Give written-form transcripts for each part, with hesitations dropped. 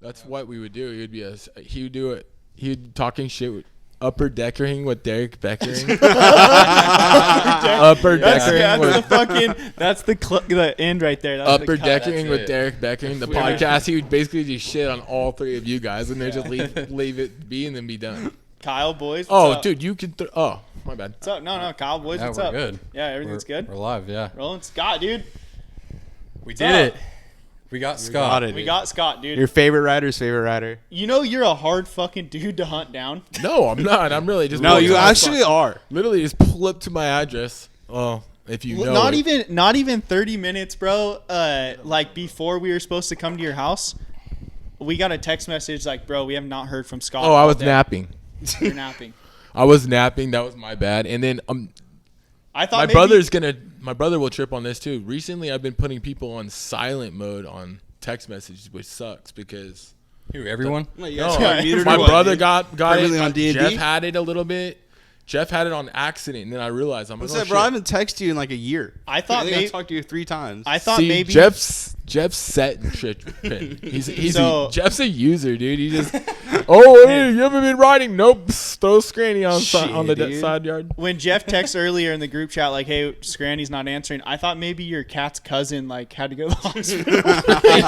That's what we would do. He would do it. He would talking shit with upper deckering with Derek Beckering. Upper deckering with that's the end right there. That's upper deckering with Derek Beckering. The podcast, he would basically just shit on all three of you guys, and then just leave it be and then be done. Kyle, boys. What's up? Dude, you can. My bad. What's up? No, Kyle, boys. What's up? Good. Yeah, everything's good. We're live. Yeah. Rolling. Scott, dude. We did it. We got Scott. We got Scott, dude. Your favorite rider's favorite rider. You know you're a hard fucking dude to hunt down. No, I'm not. I'm really just. No, you actually are. Literally, just pull up to my address. Oh, if you know. Not even 30 minutes, bro. Like before we were supposed to come to your house, we got a text message like, bro, we have not heard from Scott. Oh, I was napping. You're napping. I was napping. That was my bad. And then I thought my brother will trip on this too. Recently, I've been putting people on silent mode on text messages, which sucks because everyone. My brother got it. On D&D? Jeff had it a little bit. Jeff had it on accident, and then I realized I'm like, what's that, bro? I haven't texted you in like a year. I thought I talked to you 3 times. I thought maybe Jeff's set and shit. Jeff's a user, dude. He just hey, you haven't been riding? Nope. Throw Skrany on the side yard. When Jeff texted earlier in the group chat like, hey, Skrany's not answering, I thought maybe your cat's cousin like had to go to the hospital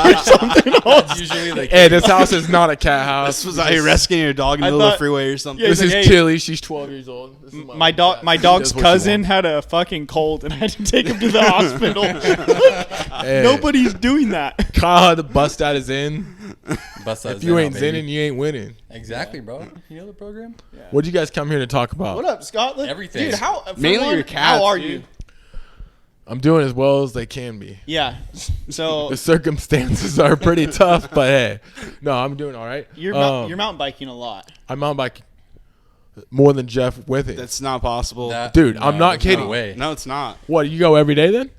or something else. Usually like, hey, this house is not a cat house. This was out here rescuing your dog in the middle of the freeway or something. Yeah, this is Tilly. She's 12 years old. My dog's cousin had a fucking cold and I had to take him to the hospital. Hey. Nobody's doing that. Kyle had to bust out his in. If you ain't zinning, you ain't winning. Exactly, bro. You know the program? Yeah. What'd you guys come here to talk about? What up, Scott? Everything. Dude, mainly your cats. How are dude. you? I'm doing as well as they can be. Yeah. So the circumstances are pretty tough, but hey, no, I'm doing all right. You're mountain biking a lot. I mountain bike more than Jeff with it. That's not possible. Dude, I'm not kidding. No way. No, it's not. What, you go every day then?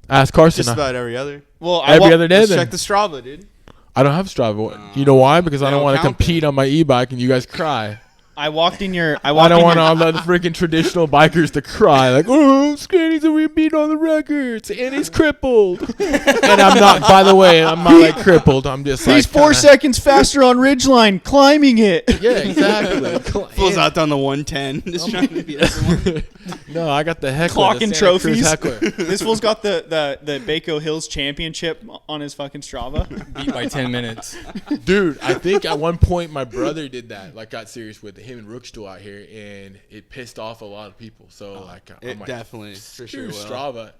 Ask Carson. Just about every other. Well, every other day then. Check the Strava, dude. I don't have Strava. You know why? Because I don't want to compete on my e-bike and you guys cry. I walked in your. I don't want all the freaking traditional bikers to cry like, "Oh, Skrany's a beat on the records and he's crippled." And I'm not. By the way, I'm not like crippled. I'm just like he's 4 seconds faster on ridgeline climbing it. Yeah, exactly. Pulls out on the 110. Just trying to beat someone. No, I got the heckler. Clocking trophies. This fool's got the Baco Hills Championship on his fucking Strava. Beat by 10 minutes. Dude, I think at one point my brother did that. Like, got serious with him and Rookstool out here, and it pissed off a lot of people. So, I'm like, definitely, for sure will. Strava.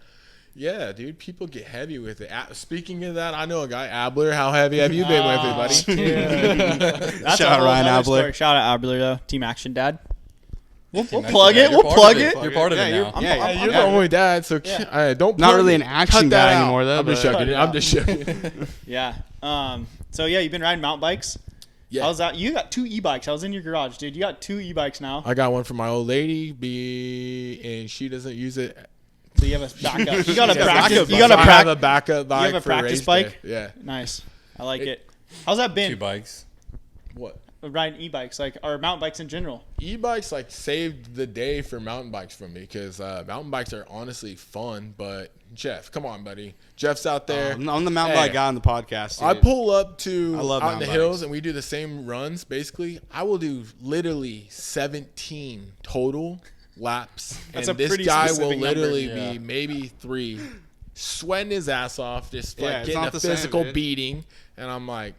Yeah, dude, people get heavy with it. Speaking of that, I know a guy, Abler. How heavy have you been with it, buddy? Yeah. Shout out Ryan Abler. Story. Shout out Abler, though. Team Action Dad. We'll plug it. We'll plug it. You're part of it now. You're the only dad, so don't. Not really an action guy anymore, though. I'm just joking. Yeah. So yeah, you've been riding mountain bikes. Yeah. How's that? You got 2 e-bikes. I was in your garage, dude. You got 2 e-bikes now. I got one for my old lady, and she doesn't use it. So you have a backup. You got a practice. You got a backup bike. You have a practice bike. Day. Yeah. Nice. I like it. How's that been? 2 bikes. What? Riding e-bikes, or mountain bikes in general. E-bikes saved the day for mountain bikes for me because mountain bikes are honestly fun. But Jeff, come on, buddy. Jeff's out there. I'm the mountain bike guy on the podcast. Dude. I pull up to out in the hills and we do the same runs. Basically, I will do literally 17 total laps, That's and this guy will literally be maybe 3, sweating his ass off, just getting a physical beating. And I'm like,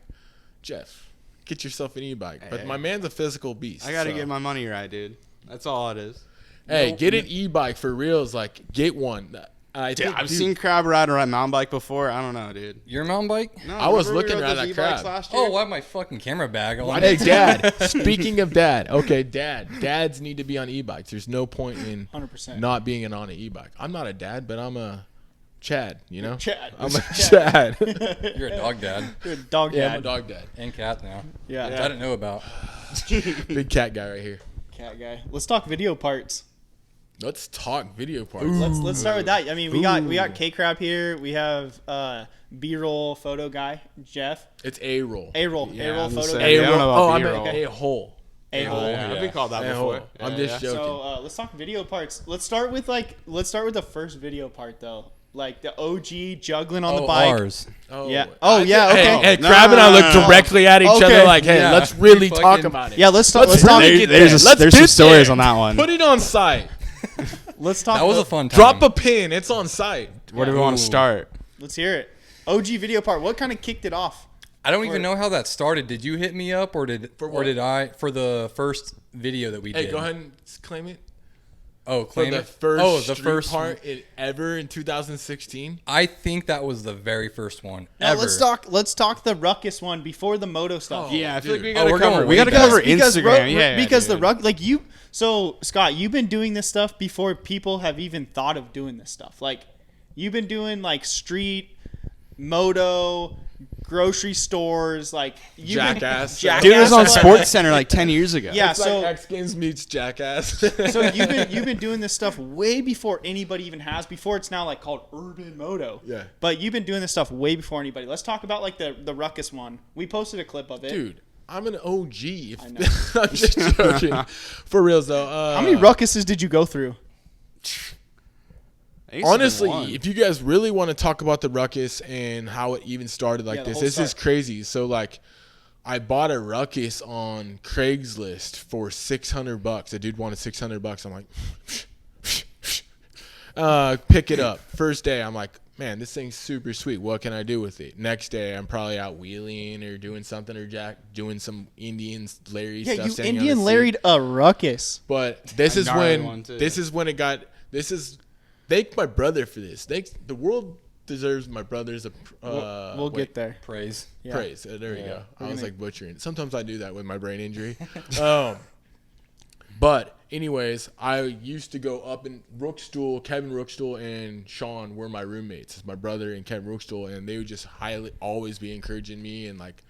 Jeff, get yourself an e-bike. But my man's a physical beast. I got to get my money right, dude. That's all it is. Hey, get an e-bike for reals. Get one. I've seen Crab ride a mountain bike before. I don't know, dude. Your mountain bike? No, I was looking at that Crab last year? Oh, I have my fucking camera bag on. Hey, Dad. Speaking of Dad. Okay, Dads need to be on e-bikes. There's no point in 100%. not being on an e-bike. I'm not a dad, but I'm a Chad, you know? Chad. I'm a Chad. You're a dog dad. You're a dog dad. Yeah, I'm a dog dad. And cat now. Yeah. Which I didn't know about. Big cat guy right here. Cat guy. Let's talk video parts. Let's talk video parts. Let's start with that. I mean, we got K-Crab here. We have B-roll photo guy, Jeff. It's A-roll. A-roll. A-roll photo guy. A-roll. Oh, I'm A-hole. A-hole. I've been called that before. I'm just joking. So let's talk video parts. Let's start with the first video part though. Like the OG juggling on the bike. Ours. Oh, Yeah. Oh, yeah. Okay. Hey, Crab and I look directly at each other like, hey, Yeah. let's really We talk fucking- about it. Yeah, let's talk. Let's talk. really get There's there. some stories on that one. Put it on site. Let's talk. That was a fun time. Drop a pin. It's on site. Where do we want to start? Let's hear it. OG video part. What kind of kicked it off? I don't even know how that started. Did you hit me up or did what? I for the first video that we did? Hey, go ahead and claim it. Oh, For claim the it. first the street first part ever in 2016. I think that was the very first one Now ever. Let's talk the ruckus one before the moto stuff. Oh, Yeah, I feel like we dude. gotta we're cover. going We way gotta back. cover Instagram. Yeah, because dude. the ruck like you. So Scott, you've been doing this stuff before people have even thought of doing this stuff. Like you've been doing like street, moto, grocery stores, like Jackass. Jackass. Dude, it was on like- Sports Center like 10 years ago. Yeah, It's so like X Games meets Jackass. so you've been doing this stuff way before anybody even has. Before it's now like called urban moto. Yeah. But you've been doing this stuff way before anybody. Let's talk about like the ruckus one. We posted a clip of it. Dude, I'm an OG. I know. I'm just joking. For reals though. How many ruckuses did you go through? I used to Honestly, have one. if you guys really want to talk about the ruckus and how it even started like Yeah, the this, whole this is start. crazy. So like, I bought a ruckus on Craigslist for $600. A dude wanted $600. I'm like, pick it up. First day, I'm like, man, this thing's super sweet. What can I do with it? Next day, I'm probably out wheeling or doing something or doing some Indian Larry Yeah, stuff. you standing on the Indian seat. Larry'd a ruckus. But this is gnarly one, when too. thank my brother for this. The world deserves my brother's We'll get there. Praise. Yeah. praise. There you go. I was gonna- like butchering. Sometimes I do that with my brain injury. But anyways, I used to go up in Rookstool. Kevin Rookstool and Sean were my roommates. It's my brother and Kevin Rookstool, and they would just always be encouraging me and like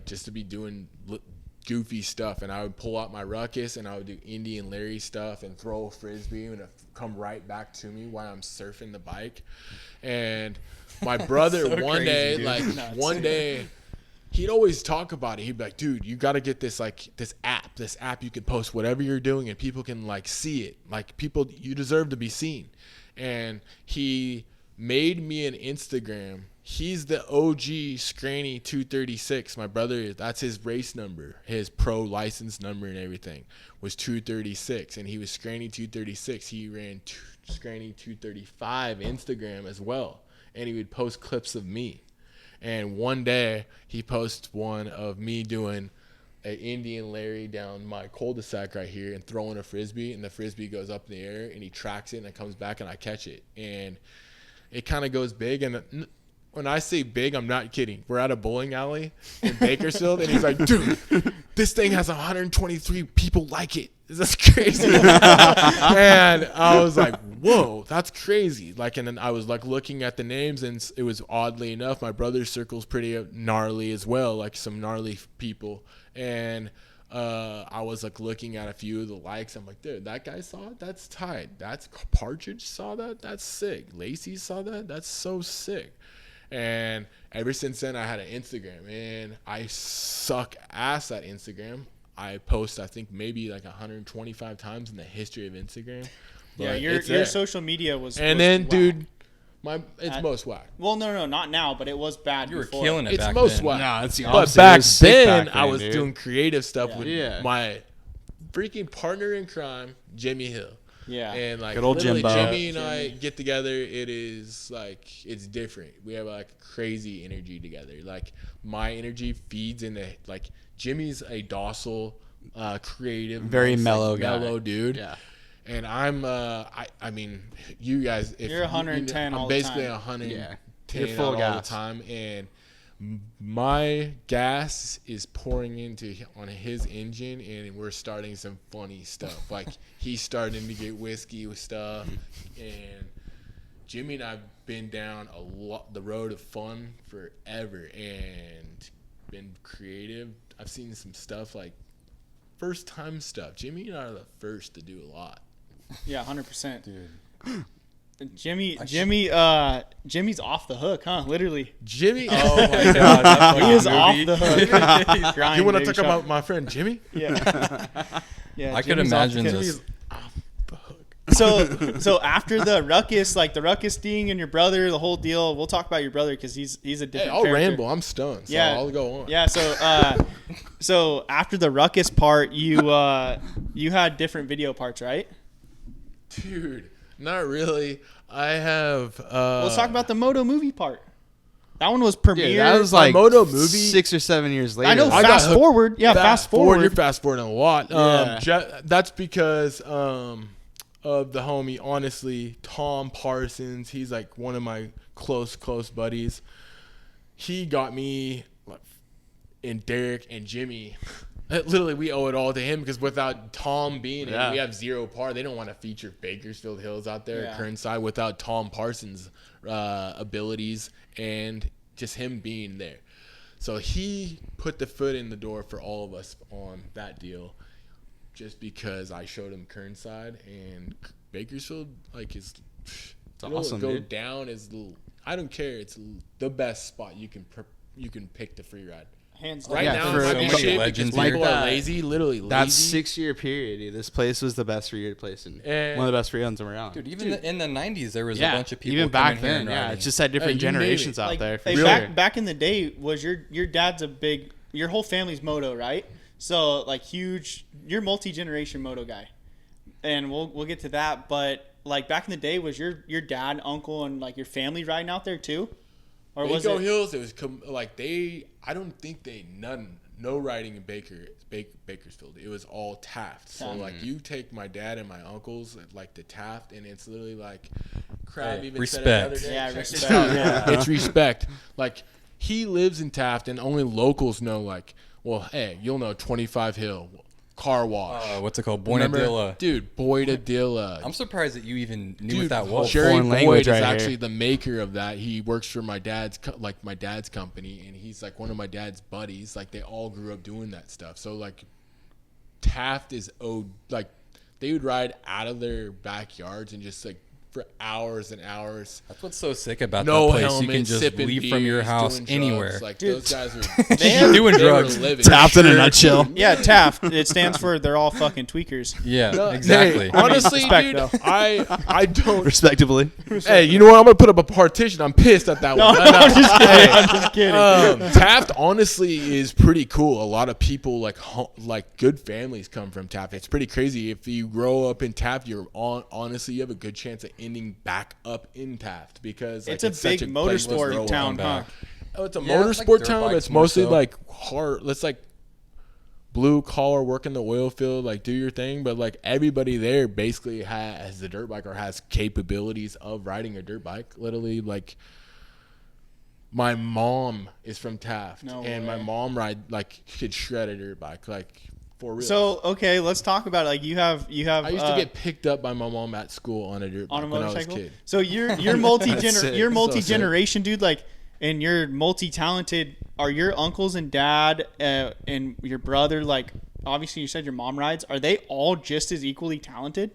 just to be doing goofy stuff. And I would pull out my ruckus and I would do Indian Larry stuff and throw a frisbee and it come right back to me while I'm surfing the bike. And my brother So one crazy, day, dude. like one day, he'd always talk about it. He'd be like, dude, you got to get this app you can post whatever you're doing and people can like see it. Like people, you deserve to be seen. And he made me an Instagram. He's the OG Skrany 236. My brother, that's his race number. His pro license number and everything was 236. And he was Skrany 236. He ran Skrany 235 Instagram as well. And he would post clips of me. And one day he posts one of me doing an Indian Larry down my cul-de-sac right here and throwing a frisbee, and the frisbee goes up in the air and he tracks it and it comes back and I catch it. And it kind of goes big. And when I say big, I'm not kidding. We're at a bowling alley in Bakersfield and he's like, dude, this thing has 123 people like it. That's crazy. And I was like, whoa, that's crazy. Like, and then I was like looking at the names, and it was oddly enough, my brother's circle's pretty gnarly as well, like some gnarly people. And I was like looking at a few of the likes. I'm like, dude, that guy saw it. That's tight. That's Partridge saw that. That's sick. Lacey saw that. That's so sick. And ever since then, I had an Instagram, and I suck ass at Instagram. I post, I think, maybe like 125 times in the history of Instagram. Yeah, But your it's there. social media was. And was then, whack. dude, it's most whack. Well, no, not now, but it was bad. You were before. killing it It's back most then. whack. No, it's the But opposite. back It was sick then, back I then, was dude. doing creative stuff Yeah. with Yeah. my freaking partner in crime, Jimmy Hill. Yeah. And like Good old literally Jimbo. Jimmy and I get together, it is like it's different. We have like crazy energy together. Like my energy feeds into like Jimmy's a docile, creative, Very nice, mellow like, guy. mellow dude. Yeah. And I'm I mean, you guys, if You're 110 I'm all the basically time. 110 You're full all the gas. time, and my gas is pouring into on his engine, and we're starting some funny stuff. Like he's starting to get whiskey with stuff, and Jimmy and I've been down the road of fun forever, and been creative. I've seen some stuff like first time stuff. Jimmy and I are the first to do a lot. Yeah, 100%. Dude. Jimmy's off the hook, huh? Literally, Jimmy, Oh my god. that he fucking is off movie. the hook. He's crying, you want to baby talk shark. about my friend Jimmy? Yeah. Yeah. I could Jimmy's off the imagine hook. this. Jimmy's off the hook. So after the ruckus, like the ruckus thing and your brother, the whole deal. We'll talk about your brother because he's a different. I'll character. ramble. I'm stoned. So I'll go on. Yeah. So after the ruckus part, you had different video parts, right? Dude, not really. I have. Let's talk about the Moto movie part. That one was premiered. Dude, that was like Moto movie 6 or 7 years later. I know. Fast forward. Yeah, fast forward. You're fast forwarding a lot. Yeah. That's because of the homie. Honestly, Tom Parsons. He's like one of my close buddies. He got me, and Derek and Jimmy. Literally, we owe it all to him because without Tom being in, we have zero par. They don't want to feature Bakersfield Hills out there at Kernside without Tom Parsons' abilities and just him being there. So he put the foot in the door for all of us on that deal just because I showed him Kernside and Bakersfield, like, is awesome, go dude. down is I don't care. It's the best spot you can pick the free ride. Hands down. Right now, for it might so be many shit legends because people here. are lazy, literally lazy. That 6-year period, dude. This place was the best free place and one of the best free ones around. Dude, even in the 90s, there was a yeah, bunch of people even coming back here then. and Yeah, riding. it's just had different you name generations it. out Like, there. For hey, sure. back in the day, was your dad's a big, your whole family's moto, right? So like huge, you're multi-generation moto guy, and we'll get to that. But like back in the day, was your dad, uncle, and like your family riding out there too, or was Waco it? Hills, it was I don't think no riding in Bakersfield. It was all Taft. So like you take my dad and my uncles like to Taft, and it's literally like Crab even respect. said it the other day. Yeah, Check this respect. out. Yeah. It's respect. Like he lives in Taft, and only locals know. Like, well, hey, you'll know 25 Hill, car wash. What's it called? Remember? Boynadilla. Dude, Boydadilla. I'm surprised that you even knew Dude, what that was. Jerry Foreign Boyd language is right actually here. the maker of that. He works for my dad's company, and he's like one of my dad's buddies. Like they all grew up doing that stuff. So like Taft is like they would ride out of their backyards and just like for hours and hours. That's what's so sick about No that place. helmet, You can just sipping leave from your beers, house doing anywhere. drugs. Like Dude, those guys are doing they were drugs. living. Taft in a nutshell. Yeah, Taft. It stands for they're all fucking tweakers. Yeah, No, exactly. hey, honestly, Respect, dude, though. I don't. Respectably. Hey, you know what? I'm gonna put up a partition. I'm pissed at that one. I'm just kidding. I'm just kidding. Taft honestly is pretty cool. A lot of people like good families come from Taft. It's pretty crazy. If you grow up in Taft, honestly you have a good chance of ending back up in Taft because like, It's a such big place to grow motorsport up. town, huh? Oh, it's a Yeah, it's like motorsport dirt town, but bikes it's more mostly so. like hard. Let's like blue collar, work in the oil field, like do your thing. But like everybody there basically has a dirt bike or has capabilities of riding a dirt bike. Literally, like my mom is from Taft, No and my way. mom could shred a dirt bike, like for real. So okay, let's talk about it. Like you have. I used to get picked up by my mom at school on a dirt bike on a when I was a motorcycle. kid. So you're sick. you're So multi-generation, dude. Like, and you're multi-talented. Are your uncles and dad and your brother, like, obviously you said your mom rides, are they all just as equally talented?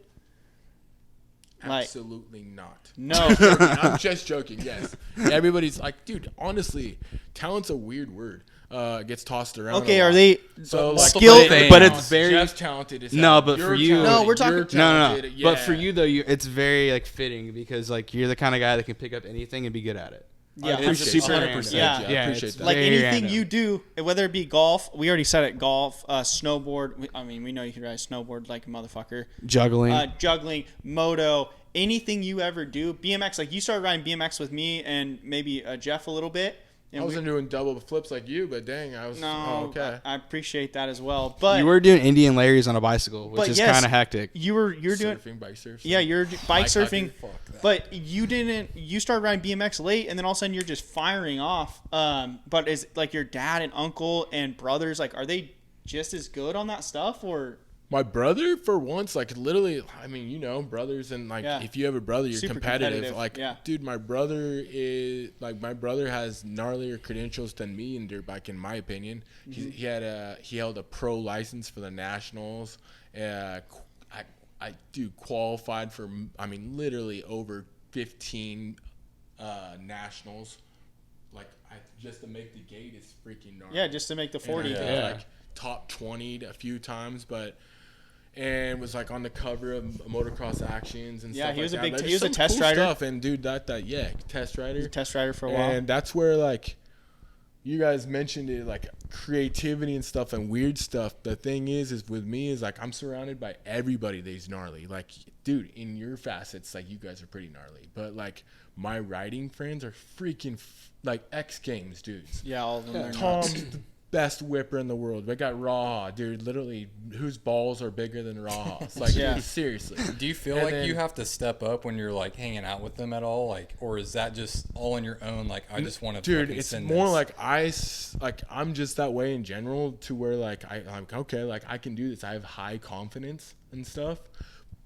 Like, Absolutely not. no. I'm just joking. Yes, everybody's like, dude. Honestly, talent's a weird word. It gets tossed around. Okay, a are lot. they So like skilled? fame. But it's very Jeff's talented as hell. No, but You're for you- talented. No, we're talking- You're No. talented. But for Yeah. you though, it's very like fitting because like you're the kind of guy that can pick up anything and be good at it. Yeah, I appreciate super it. random. 100%. Yeah. I Yeah, appreciate it's that. like very anything random. you do, whether it be golf, we already said it, golf, snowboard. I mean, we know you can ride a snowboard like a motherfucker. Juggling. Juggling, moto, anything you ever do. BMX, like you started riding BMX with me and maybe Jeff a little bit. I And wasn't doing double flips like you, but dang, I was. no, Oh, okay. I appreciate that as well. But you were doing Indian Larrys on a bicycle, which But is yes, kind of hectic. you're doing surfing, bike surfing. yeah, you're bike surfing. Fuck that. But you didn't. You started riding BMX late, and then all of a sudden you're just firing off. But is like your dad and uncle and brothers, like, are they just as good on that stuff, or? My brother, for once, like literally, I mean, you know, brothers, and like Yeah. if you have a brother, you're Super competitive. competitive, Like, yeah. dude, my brother has gnarlier credentials than me in dirt bike, in my opinion. Mm-hmm. He held a pro license for the nationals. I qualified for, I mean, literally over 15 nationals. Like, just to make the gate is freaking gnarly. Yeah, just to make the 40. And I Yeah. did, like top 20 a few times, but and was like on the cover of Motocross Actions and Yeah, stuff. he was like a big. that. He was a Some test cool rider. Stuff. And dude, test rider. He was a test rider for a while. And that's where like you guys mentioned it, like creativity and stuff and weird stuff. The thing is with me is like I'm surrounded by everybody that's gnarly. Like, dude, in your facets, like you guys are pretty gnarly, but like my riding friends are freaking like X Games dudes. Yeah, all of them. Are Tom's nuts. the best whipper in the world. We got Raw, dude. Literally, whose balls are bigger than Raw's? Like, Yeah. dude, seriously. Do you feel like you have to step up when you're like hanging out with them at all, like, or is that just all on your own? Like, I just want to. Dude, it's more like I'm just that way in general. To where like I'm okay, like I can do this. I have high confidence and stuff.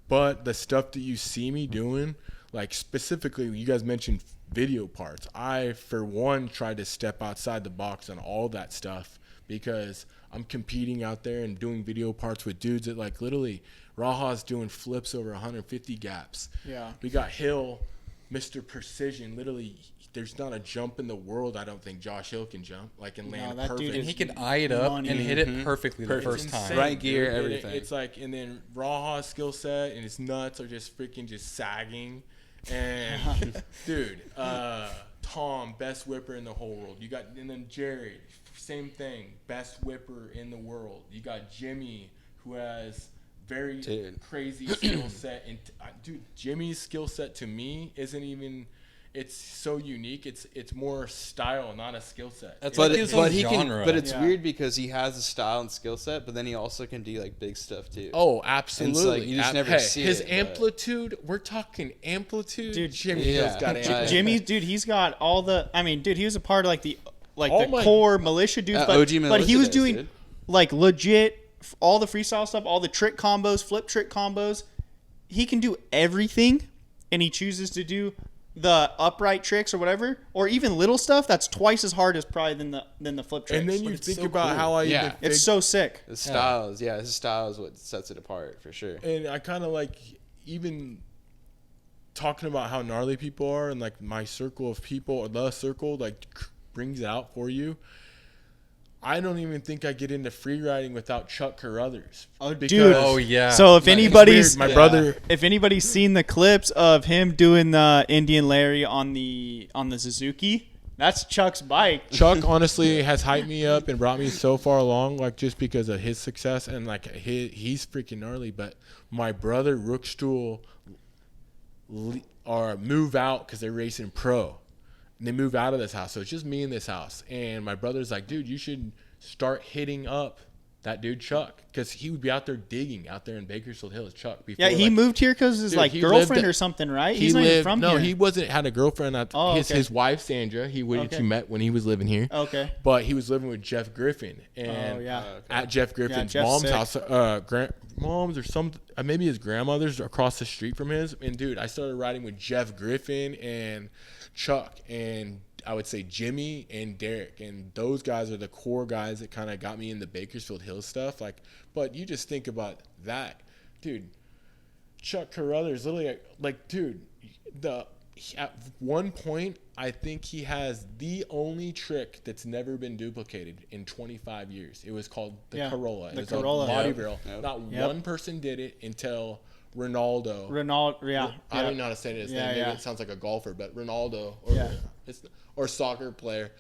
But the stuff that you see me doing, like specifically, you guys mentioned video parts. I, for one, tried to step outside the box on all that stuff because I'm competing out there and doing video parts with dudes that like literally Raha's doing flips over 150 gaps. Yeah. We got Hill, Mr. Precision. Literally, there's not a jump in the world I don't think Josh Hill can jump like and land that dude perfect. and he can eye it up money. and hit it perfectly the first time. Insane, Right gear, dude. And everything. it's like, and then Raha's skill set and his nuts are just freaking just sagging. And dude, Tom, best whipper in the whole world. You got, and then Jared, same thing, best whipper in the world. You got Jimmy, who has very crazy skill set. And dude, Jimmy's skill set to me isn't even. It's so unique. It's more style, not a skill set. That's But like his own he genre. can. But it's Yeah. weird because he has a style and skill set, but then he also can do like big stuff too. Oh, absolutely. you just never see his it, but- amplitude. We're talking amplitude. Dude, Jimmy yeah. Hill's got amplitude. Jimmy, dude, he's got all the. I mean, dude, he was a part of like the All my- core militia dudes, but OG he militia was days, doing dude. like legit all the freestyle stuff, all the trick combos, flip trick combos. He can do everything, and he chooses to do the upright tricks or whatever, or even little stuff that's twice as hard as probably than the flip tricks. And then you it's think so about cool. how I Yeah. even it's so sick. His styles, his style is what sets it apart for sure. and I kind of like even talking about how gnarly people are and like my circle of people or the circle like brings it out for you. I don't even think I get into free riding without Chuck Carruthers. Oh, Because- dude. Oh yeah. So if It's anybody's weird. My brother, if anybody's seen the clips of him doing the Indian Larry on the Suzuki, that's Chuck's bike. Chuck honestly has hyped me up and brought me so far along, like just because of his success and like he's freaking gnarly. But my brother Rookstool are move out because they're racing pro. And they move out of this house, so it's just me in this house. And my brother's like, dude, you should start hitting up that dude Chuck, because he would be out there digging out there in Bakersfield Hills. Chuck, before, Yeah, he like, moved here because his dude, like he girlfriend lived- or something, right? He He's not lived, even from no, here. he wasn't had a girlfriend. Oh, okay. His wife Sandra. He Okay. met when he was living here. Okay. But he was living with Jeff Griffin, and Oh, yeah. at Jeff Griffin's Jeff's mom's sick. house, mom's or some, maybe his grandmother's across the street from his. And dude, I started riding with Jeff Griffin and Chuck, and I would say Jimmy and Derek, and those guys are the core guys that kind of got me in the Bakersfield Hills stuff. Like, but you just think about that, dude. Chuck Carruthers, literally, like, dude, at one point, I think he has the only trick that's never been duplicated in 25 years. It was called the Corolla. the It was Corolla. a body Yep. barrel. Yep. Not Yep. one person did it until Ronaldo. I I don't know how to say his name. Maybe it sounds like a golfer, but Ronaldo or soccer player.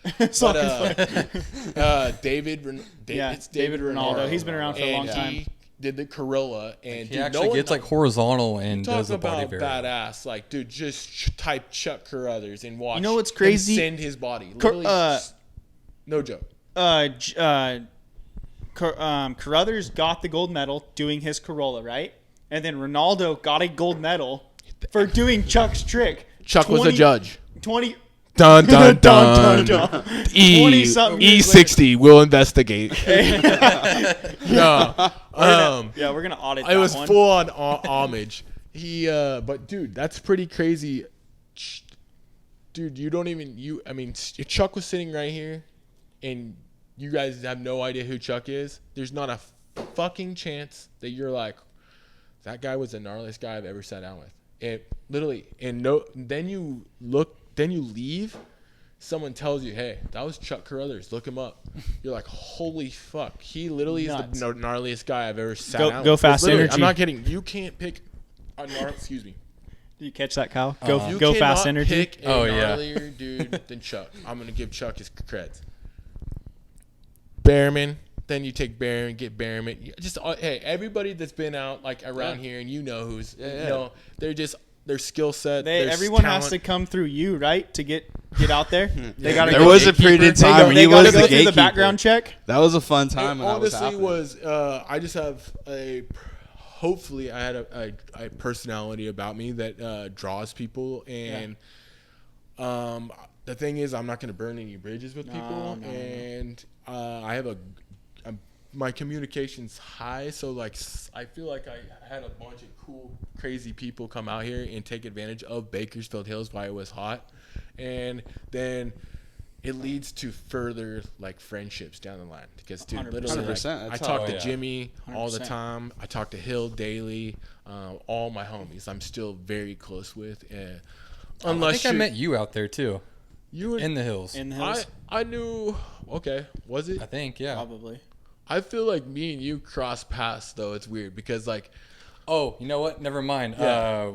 David. It's David Ronaldo. He's been around for a long And time. he did the Corolla, and he dude, actually gets like horizontal and talk does the body about barrel. badass. Like, dude, just type Chuck Carruthers and watch. You know what's him crazy? send his body. Literally, no joke. Carruthers got the gold medal doing his Corolla, right? And then Ronaldo got a gold medal for doing Chuck's trick. Chuck was a judge. 20. Dun dun Dun, dun. dun, dun. 20-something years E60 will investigate. No, Yeah, we're gonna audit. it was that one. full on homage. But dude, that's pretty crazy. Dude, you don't even I mean, Chuck was sitting right here, and you guys have no idea who Chuck is. There's not a fucking chance that you're like, that guy was the gnarliest guy I've ever sat down with. And literally, then you leave, someone tells you, hey, that was Chuck Carruthers, look him up. You're like, holy fuck. He literally is the gnarliest guy I've ever sat out with. Go Fast Energy. I'm not kidding. You can't pick a excuse me. Did you catch that, Kyle? Go Fast Energy. Pick a gnarlier dude than Chuck. I'm going to give Chuck his creds. Behrman. Then you take Behrman, get Behrman. Just hey, everybody that's been out like around here, and you know who's you know, they're just their skill set. Everyone has to come through you, right, to get out there. They got. There was a period of time when he was the gatekeeper. The background check. That was a fun time. It honestly was. I just have a. Hopefully, I had a personality about me that draws people, and the thing is, I'm not going to burn any bridges with people, and I have my communication's high, so like I feel like I had a bunch of cool, crazy people come out here and take advantage of Bakersfield Hills while it was hot, and then it leads to further like friendships down the line. Because dude, literally, like, I talk to Jimmy 100%. All the time. I talk to Hill daily. All my homies, I'm still very close with. I think I met you out there too. You in the hills. In the hills. I knew. Okay, was it? I think probably. I feel like me and you cross paths though. It's weird because like, oh, you know what? Never mind. Yeah.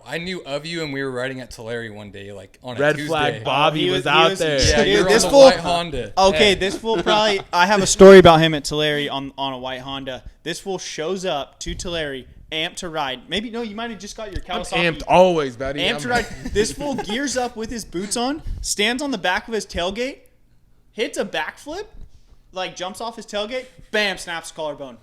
I knew of you, and we were riding at Tulare one day, like on a Red Tuesday. Flag Bobby was out there. Yeah, you're this on the white Honda. Okay, this fool probably. I have a story about him at Tulare on a white Honda. This fool shows up to Tulare, amped to ride. Maybe no, you might have just got your Kawasaki. I'm amped always, buddy. Amped to ride. This fool gears up with his boots on, stands on the back of his tailgate, hits a backflip. Like jumps off his tailgate, bam, snaps collarbone.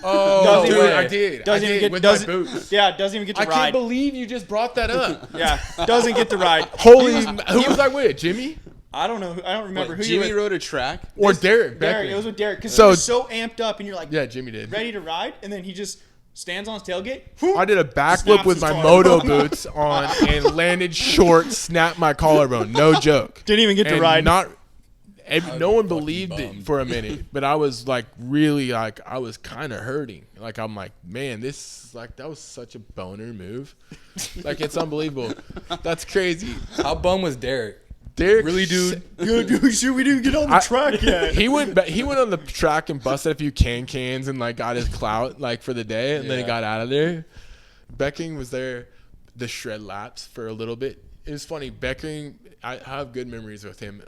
Oh, dude, I did. Doesn't even get with my boots. Yeah, doesn't even get to ride. I can't believe you just brought that up. Yeah, doesn't get to ride. Holy, who was I with? Jimmy? I don't know. I don't remember who Jimmy you rode a track or Derek. Derek. It was with Derek because he was so amped up, and you're like, yeah, Jimmy did. Ready to ride, and then he just stands on his tailgate. I did a backflip with my moto boots on and landed short, snapped my collarbone. No joke. Didn't even get to ride. No one believed it for a minute, but I was like really like I was kind of hurting. Like I'm like, man, this like that was such a boner move. Like it's unbelievable. That's crazy. How bum was Derek? Derek, really, dude? Yeah, dude, sure we didn't get on the track yet. He went on the track and busted a few cans and like got his clout like for the day, and then he got out of there. Becking was there, the shred laps for a little bit. It was funny. Becking, I have good memories with him.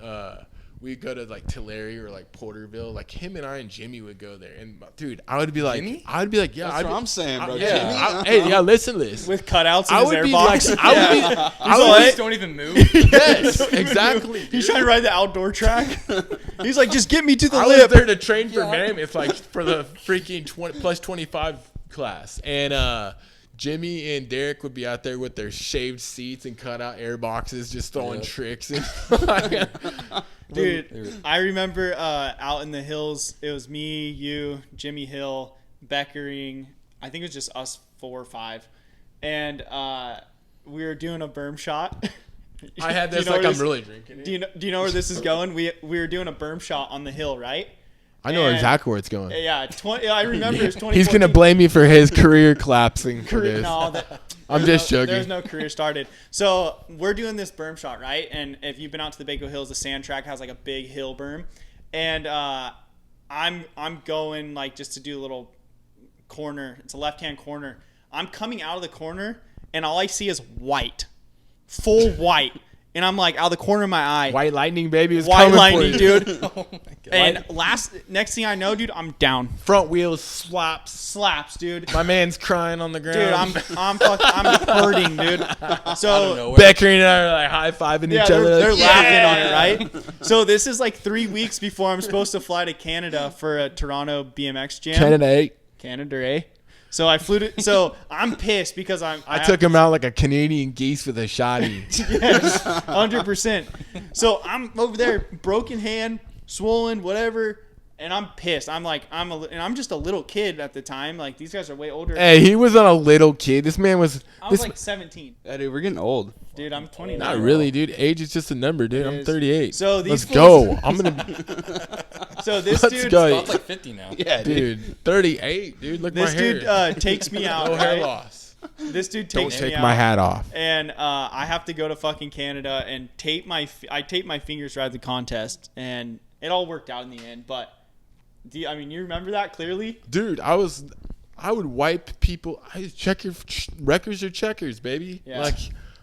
We'd go to like Tulare or like Porterville. Like him and I and Jimmy would go there. And dude, I would be like, Jimmy? yeah. That's what I'm saying, bro. Yeah. Hey, yeah, listen to this. With cutouts in his airbox. I would don't even move. Yes, exactly. He's trying to ride the outdoor track. He's like, just get me to the I lip. was there to train for Mammoth, like for the freaking 20 plus 25 class. And Jimmy and Derek would be out there with their shaved seats and cut out air boxes, just throwing tricks. And dude, I remember out in the hills, it was me, you, Jimmy Hill, Beckering. I think it was just us 4 or 5. And we were doing a berm shot. I had this like I'm really drinking it. Do you know where this is going? We were doing a berm shot on the hill, right? I know exactly where it's going. Yeah, I remember it's 2014. He's going to blame me for his career collapsing for this. No, I'm just joking. There's no career started. So we're doing this berm shot, right? And if you've been out to the Baco Hills, the sand track has like a big hill berm. And I'm going like just to do a little corner. It's a left-hand corner. I'm coming out of the corner, and all I see is white. Full white. And I'm like, out of the corner of my eye. White lightning, baby, is white coming lightning, for you. dude. Oh my God. And next thing I know, dude, I'm down. Front wheels slaps, dude. My man's crying on the ground. Dude, I'm hurting, dude. So Becker and I are like high-fiving each other. They're laughing on it, right? So this is like 3 weeks before I'm supposed to fly to Canada for a Toronto BMX jam. Canada, eh? So I flew to. So I'm pissed because I took him out like a Canadian geese with a shotty. Yes, 100%. So I'm over there, broken hand, swollen, whatever, and I'm pissed. I'm like, I'm just a little kid at the time. Like these guys are way older. Hey, he wasn't a little kid. This man was. I was like 17. Yeah, dude, we're getting old. Dude, I'm 29. Not really, dude. Age is just a number, dude. I'm 38. So these let's go. I'm gonna. So this let's dude. Go. Like 50 now. Yeah, dude. 38, dude. Look, this my hair. This dude takes me out. No hair loss. This dude Don't takes me take my out, hat off. and I have to go to fucking Canada and tape my fingers right at the contest, and it all worked out in the end. But you remember that clearly, dude? I would wipe people. Check your records or checkers, baby. Yeah. Like,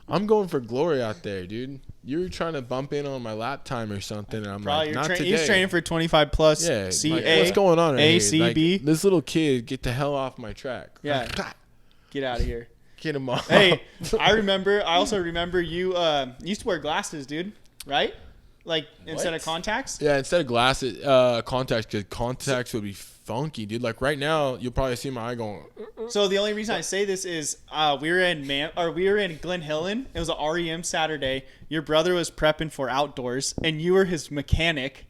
I'm going for glory out there, dude. You were trying to bump in on my lap time or something, and I'm probably like, not today. He's training for 25 plus. Yeah, C like, A what's going on right A here? C Like, B. this little kid, get the hell off my track. Yeah. Get out of here. Get him off. Hey, I also remember you used to wear glasses, dude. Right? Like instead of contacts. Yeah, instead of glasses, contacts, because contacts would be funky, dude. Like right now, you'll probably see my eye going. So the only reason I say this is we were in Glen Helen. It was an REM Saturday. Your brother was prepping for outdoors, and you were his mechanic,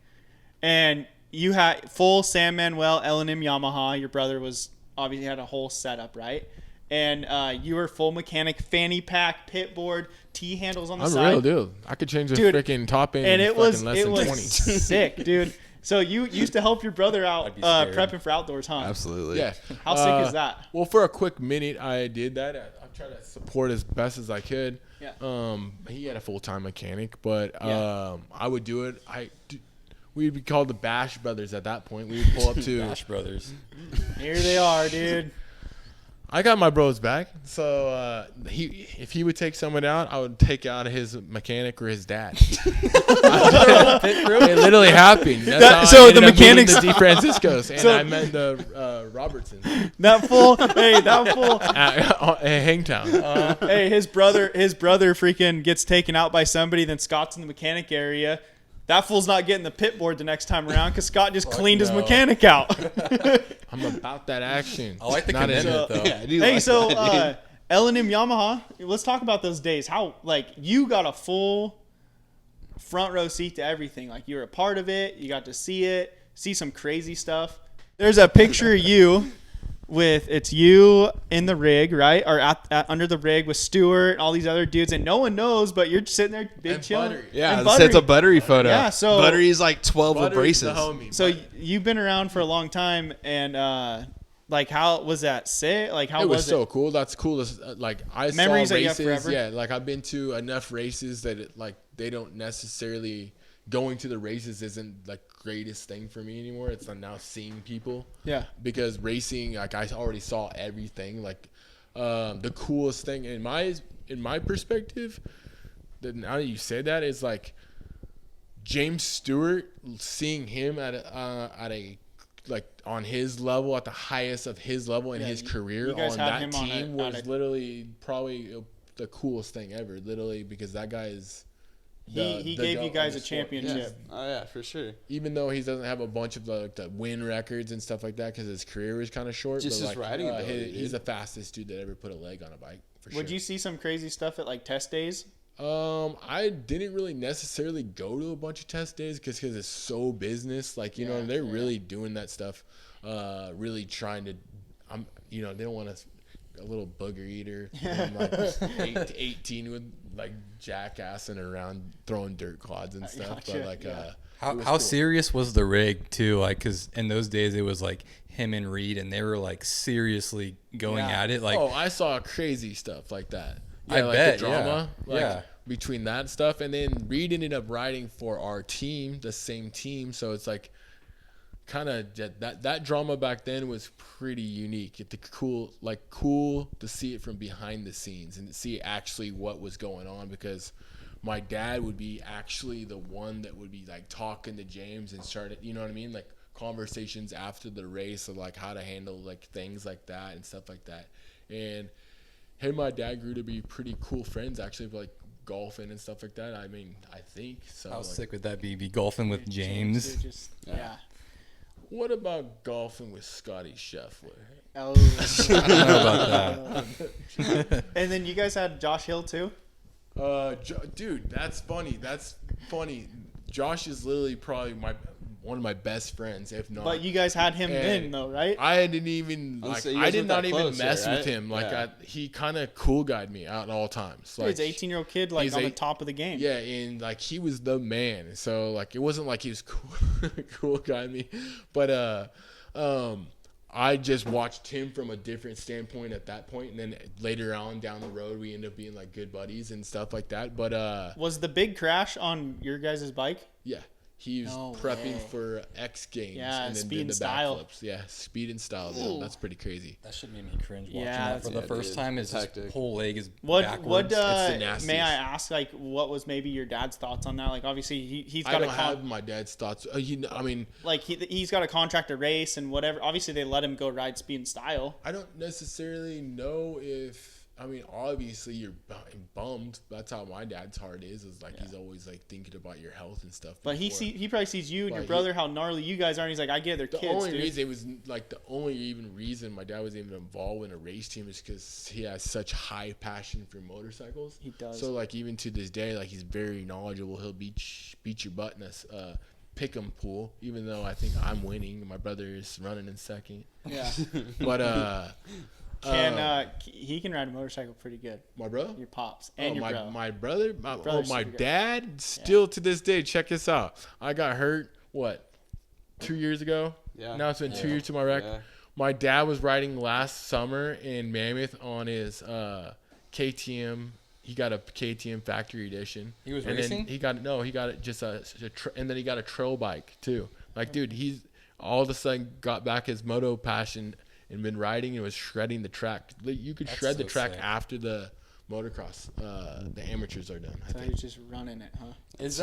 and you had full San Manuel L&M Yamaha. Your brother was obviously had a whole setup, right? And you were full mechanic, fanny pack, pit board, T handles on the side. I'm real, dude. I could change the freaking top end and in it was less than 20. sick, dude. So you used to help your brother out prepping for outdoors, huh? Absolutely. Yeah. How sick is that? Well, for a quick minute, I did that. I tried to support as best as I could. Yeah. He had a full-time mechanic, but Yeah. I would do it. We'd be called the Bash Brothers at that point. We would pull up to Bash Brothers. Here they are, dude. I got my bros back. So if he would take someone out, I would take out his mechanic or his dad. It literally happened. That's how I ended up meeting the DeFranciscos, and I met the Robertsons That fool at Hangtown. hey, his brother freaking gets taken out by somebody, then Scott's in the mechanic area. That fool's not getting the pit board the next time around because Scott just cleaned his mechanic out. I'm about that action. I like the Not in commitment, it. though. Yeah, I do Hey, like so that, dude. L&M Yamaha, let's talk about those days. How, like, you got a full front row seat to everything. Like, you were a part of it. You got to see some crazy stuff. There's a picture of you it's you in the rig, right? Or at under the rig with Stuart and all these other dudes, and no one knows, but you're just sitting there, big And chilling. Buttery. Yeah, And it's a Buttery photo. Yeah, so Buttery's like 12 with Buttery's the braces. homie. So you've been around for a long time, and like, how was that? Like, how It was it? so cool. That's cool. Like, I Memories saw that you have races. forever. Yeah, like I've been to enough races that they don't necessarily going to the races isn't like greatest thing for me anymore. It's like now seeing people. Yeah. Because racing, like I already saw everything. Like the coolest thing in my perspective, that now that you said that, is like James Stewart, seeing him at a like on his level, at the highest of his level in his career you guys on had that him team on was literally probably the coolest thing ever. Literally, because that guy is. He gave you guys a championship. Oh, yeah, for sure. Even though he doesn't have a bunch of the win records and stuff like that, because his career was kind of short. Just but his like, riding ability, he's the fastest dude that ever put a leg on a bike. For sure. Would you see some crazy stuff at like test days? I didn't really necessarily go to a bunch of test days because it's so business. Like, you know, they're really doing that stuff, really trying to, they don't want a little booger eater, like 18 with like jackassing around, throwing dirt clods and stuff. Gotcha. But like, How cool. serious was the rig too? Like, because in those days it was like him and Reed, and they were like seriously going at it. Like, I saw crazy stuff like that. I like bet, the drama, yeah. between that stuff, and then Reed ended up riding for our team, the same team. So it's like, kind of that drama back then was pretty unique. It's cool to see it from behind the scenes and see actually what was going on, because my dad would be actually the one that would be like talking to James and started, you know what I mean, like conversations after the race of like how to handle like things like that and stuff like that. And him and my dad grew to be pretty cool friends, actually, like golfing and stuff like that. I mean, I think so. how like, sick would that be golfing with James? Dude, just, yeah. What about golfing with Scotty Scheffler? Oh. I don't know about that. And then you guys had Josh Hill too? Dude, that's funny. Josh is literally probably one of my best friends, if not. But you guys had him then, though, right? I didn't even Oh, like. so you I guys did weren't not that even close, mess right? with him. Like Yeah. he kind of cool guyed me at all times. Like He's an 18-year-old kid, like he's on the top of the game. Yeah, and like he was the man. So like it wasn't like he was cool guy me, but I just watched him from a different standpoint at that point, and then later on down the road, we ended up being like good buddies and stuff like that. But was the big crash on your guys' bike? Yeah. He was prepping for X Games and then speed did and the style. backflips. Yeah, speed and style. Dude. That's pretty crazy. That should make me cringe watching that for the first time. His whole leg is backwards. What may I ask? Like, what was maybe your dad's thoughts on that? Like, obviously he's got. I don't have my dad's thoughts. I mean, like he's got a contract to race and whatever. Obviously, they let him go ride speed and style. I don't necessarily know if. I mean, obviously you're bummed. That's how my dad's heart is like he's always like thinking about your health and stuff. But he probably sees you and your brother how gnarly you guys are. And he's like, I get their kids. The only reason my dad was even involved in a race team is because he has such high passion for motorcycles. He does. So like even to this day, like he's very knowledgeable. He'll beat your butt in a pick'em pool, even though I think I'm winning. My brother is running in second. Yeah. But he can ride a motorcycle pretty good. My bro? Your pops and your bro. My brother? My dad? Still to this day, check this out. I got hurt, 2 years ago? Yeah. Now it's been 2 years to my wreck. Yeah. My dad was riding last summer in Mammoth on his KTM. He got a KTM factory edition. He was racing? He got it just and then he got a trail bike too. Like, dude, he's all of a sudden got back his moto passion and been riding and was shredding the track. You could shred the track after the motocross. The amateurs are done. So he's just running it, huh? Is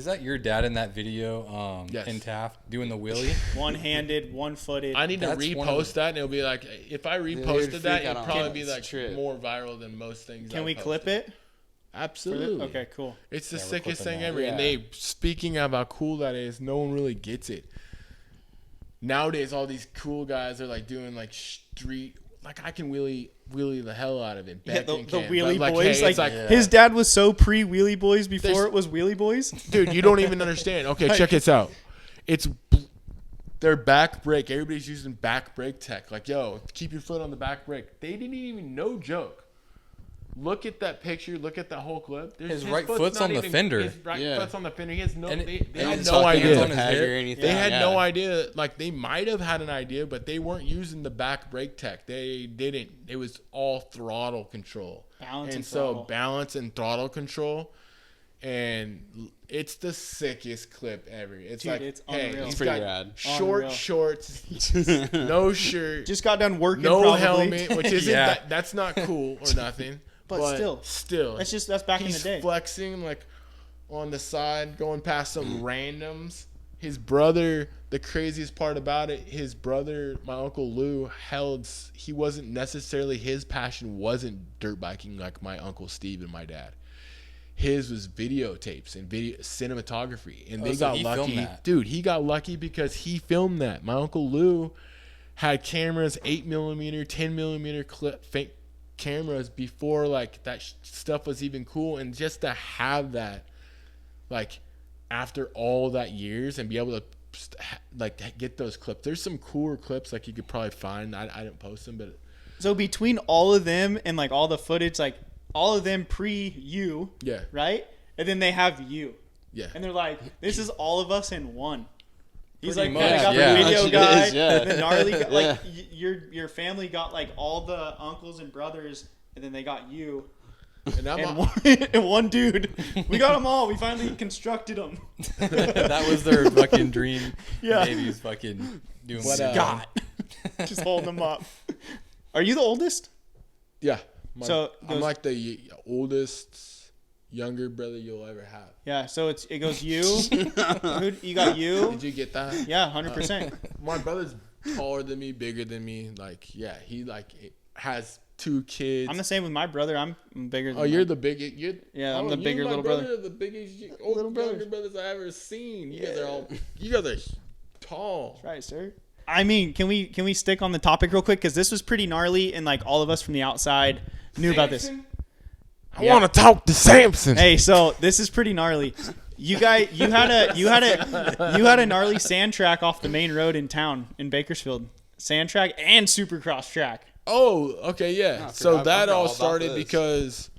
that your dad in that video? Yes. In Taft doing the wheelie? One-handed, one-footed. I need to repost that, and it'll be like, if I reposted that, it'd probably be like more viral than most things. Can we clip it? Absolutely. Okay, cool. It's the sickest thing ever. Yeah. And speaking of how cool that is, no one really gets it. Nowadays, all these cool guys are like doing like street, like I can wheelie the hell out of it. Yeah, the wheelie boys. His dad was so pre-wheelie boys before it was wheelie boys. Dude, you don't even understand. Okay, check this out. It's their back brake. Everybody's using back brake tech. Like, yo, keep your foot on the back brake. They didn't even, no joke. Look at that picture. Look at that whole clip. His right foot's on the fender. His right foot's on the fender. He has no. They had no idea. They had no idea. Like they might have had an idea, but they weren't using the back brake tech. They didn't. It was all throttle control. Balance and throttle control, and it's the sickest clip ever. It's unreal. It's pretty rad. Short shorts, no shirt. Just got done working. No helmet, which isn't that's not cool or nothing. But still, that's back in the day. He's flexing like on the side, going past some randoms. His brother, the craziest part about it, his brother, my Uncle Lou, he wasn't necessarily, his passion wasn't dirt biking like my Uncle Steve and my dad. His was videotapes and cinematography, and they got lucky. Dude, he got lucky because he filmed that. My Uncle Lou had cameras, 8mm, 10mm clip, fake cameras before like that stuff was even cool, and just to have that like after all that years and be able to like get those clips. There's some cooler clips like you could probably find. I didn't post them, but so between all of them and like all the footage, like all of them pre you, right, and then they have you, and they're like, this is all of us in one. He's like, I got the video guy, the gnarly guy. Like your family got like all the uncles and brothers, and then they got you, and one dude. We got them all. We finally constructed them. That was their fucking dream. Yeah, babies fucking doing Scott. Just holding them up. Are you the oldest? Yeah. I'm like the oldest younger brother you'll ever have. Yeah, so it goes you. You got you. Did you get that? Yeah, 100%. My brother's taller than me, bigger than me. Like, yeah, he like has 2 kids. I'm the same with my brother. I'm bigger than you're the biggest. I'm the bigger little brother. The biggest little younger brothers I ever seen. You guys are tall. That's right, sir. I mean, can we stick on the topic real quick, because this was pretty gnarly, and like all of us from the outside knew about this. I want to talk to Samson. Hey, so this is pretty gnarly. You had a gnarly sand track off the main road in town in Bakersfield. Sand track and supercross track. Oh, okay, yeah. So that all started because,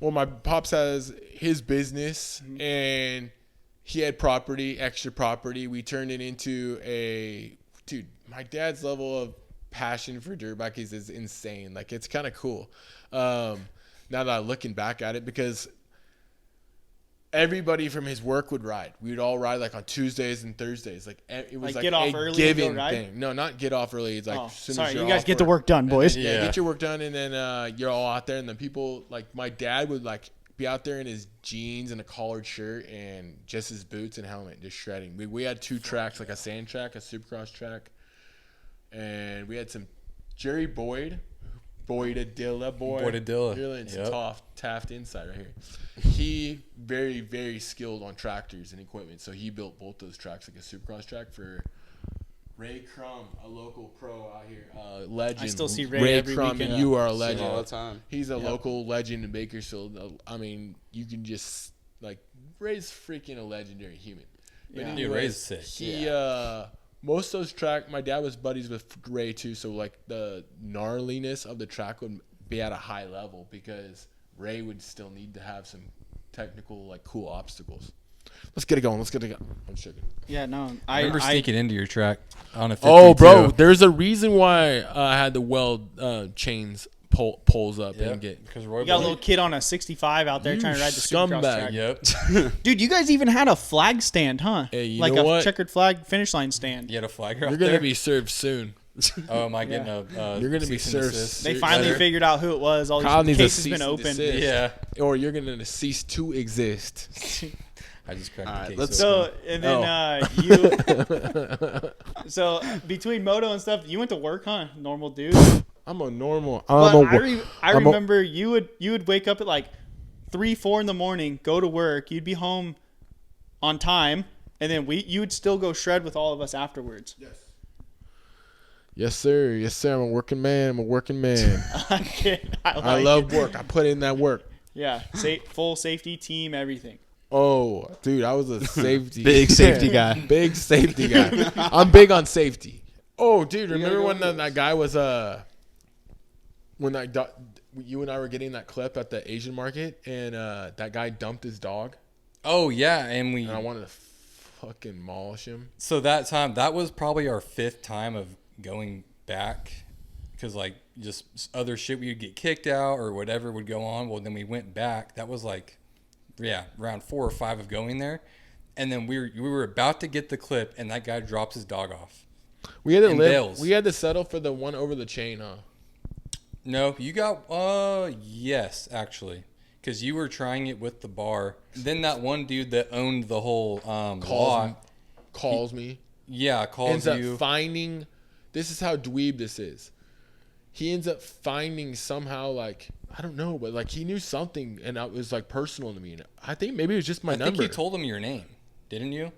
well, my pops has his business, and he had extra property. We turned it into dude, my dad's level of passion for dirt bikes is insane. Like, it's kind of cool. Now that I'm looking back at it, because everybody from his work would ride. We would all ride like on Tuesdays and Thursdays. Like, it was like get off a early given and go ride? thing. No, not get off early. It's like, as soon as you you're guys off get the work done, boys. Then, get your work done, and then you're all out there. And then people, like my dad would like be out there in his jeans and a collared shirt and just his boots and helmet, just shredding. We had 2 tracks, like a sand track, a supercross track, and we had some Jerry Boydadilla. Really into Taft inside right here. He very, very skilled on tractors and equipment, so he built both those tracks, like a supercross track for Ray Crum, a local pro out here, legend. I still see Ray every Crum, weekend. you are a legend all the time. He's a local legend in Bakersfield. I mean, you can just like Ray's freaking a legendary human. But Dude, Ray's sick. He most of those track, my dad was buddies with Ray too, so like the gnarliness of the track would be at a high level because Ray would still need to have some technical, like, cool obstacles. Let's get it going. I'm just joking. Yeah, no. I remember sneaking into your track on a 52. Oh, bro, there's a reason why I had to weld chains poles up and get. Because You got a little kid on a 65 out there trying to ride the supercross track. Yep. Dude, you guys even had a flag stand, huh? Hey, you like know a what? checkered flag finish line stand. You had a flagger You're out gonna there? be served soon. Oh, am I getting You're gonna be cease and served. desist? They finally letter. figured out who it was. All Kyle these needs a cases been cease and opened. desist. Yeah. Or you're gonna cease to exist. I just cracked All right, the case let's- open. So and then you. So between moto and stuff, you went to work, huh? Normal dude. I'm a normal. But I I'm a- remember you would wake up at like 3-4 in the morning, go to work. You'd be home on time, and then you would still go shred with all of us afterwards. Yes, sir. Yes, sir. I'm a working man. I love work. I put in that work. Yeah, full safety team, everything. Oh, dude, I was a safety. Big safety guy. Big safety guy. I'm big on safety. Oh, dude, remember when that guy was when you and I were getting that clip at the Asian market and that guy dumped his dog Oh, yeah. And and I wanted to fucking demolish him. So that was probably our 5th time of going back because, like, just other shit, we would get kicked out or whatever would go on. Well, then we went back. That was like, around 4 or 5 of going there. And then we were about to get the clip, and that guy drops his dog off. We had to bails. We had to settle for the one over the chain, huh? No, you got, yes, actually. Because you were trying it with the bar. Then that one dude that owned the whole lot. Calls me. Yeah, calls Ends you. up finding, this is how dweeb this is. He ends up finding somehow, like, I don't know, but like he knew something and it was like personal to me. And I think maybe it was just my I number. think you told him your name, didn't you?